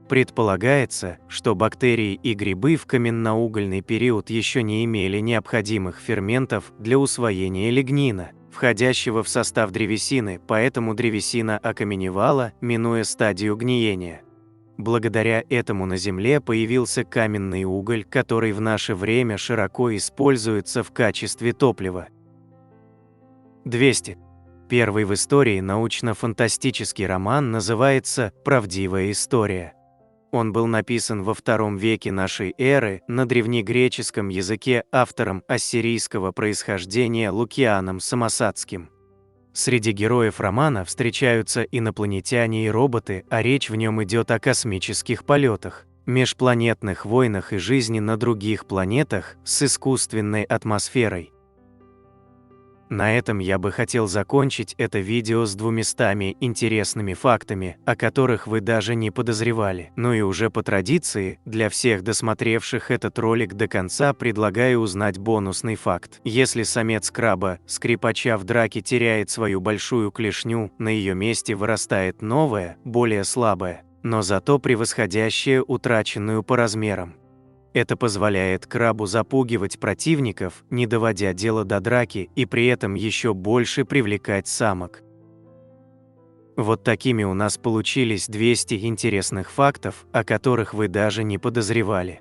Предполагается, что бактерии и грибы в каменноугольный период еще не имели необходимых ферментов для усвоения лигнина, входящего в состав древесины, поэтому древесина окаменевала, минуя стадию гниения. Благодаря этому на Земле появился каменный уголь, который в наше время широко используется в качестве топлива. 200. Первый в истории научно-фантастический роман называется «Правдивая история». Он был написан во II веке нашей эры на древнегреческом языке автором ассирийского происхождения Лукианом Самосадским. Среди героев романа встречаются инопланетяне и роботы, а речь в нем идет о космических полетах, межпланетных войнах и жизни на других планетах с искусственной атмосферой. На этом я бы хотел закончить это видео с 200 интересными фактами, о которых вы даже не подозревали. Ну и уже по традиции, для всех досмотревших этот ролик до конца предлагаю узнать бонусный факт. Если самец краба, скрипача в драке теряет свою большую клешню, на ее месте вырастает новая, более слабая, но зато превосходящая утраченную по размерам. Это позволяет крабу запугивать противников, не доводя дело до драки, и при этом еще больше привлекать самок. Вот такими у нас получились 200 интересных фактов, о которых вы даже не подозревали.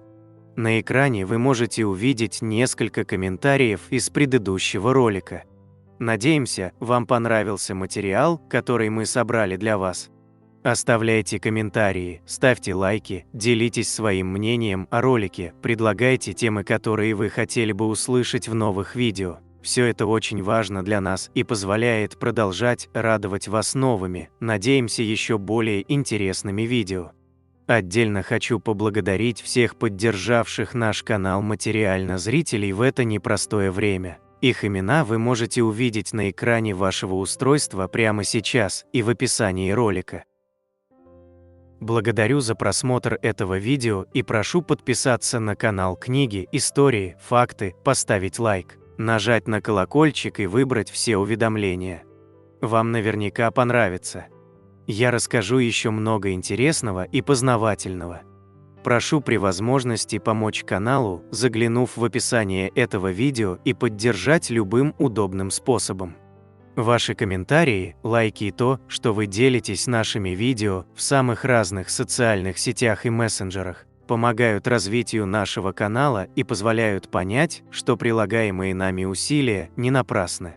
На экране вы можете увидеть несколько комментариев из предыдущего ролика. Надеемся, вам понравился материал, который мы собрали для вас. Оставляйте комментарии, ставьте лайки, делитесь своим мнением о ролике, предлагайте темы, которые вы хотели бы услышать в новых видео. Все это очень важно для нас и позволяет продолжать радовать вас новыми, надеемся, еще более интересными видео. Отдельно хочу поблагодарить всех поддержавших наш канал материально зрителей в это непростое время. Их имена вы можете увидеть на экране вашего устройства прямо сейчас и в описании ролика. Благодарю за просмотр этого видео и прошу подписаться на канал Книги, Истории, Факты, поставить лайк, нажать на колокольчик и выбрать все уведомления. Вам наверняка понравится. Я расскажу еще много интересного и познавательного. Прошу при возможности помочь каналу, заглянув в описание этого видео и поддержать любым удобным способом. Ваши комментарии, лайки и то, что вы делитесь нашими видео в самых разных социальных сетях и мессенджерах, помогают развитию нашего канала и позволяют понять, что прилагаемые нами усилия не напрасны.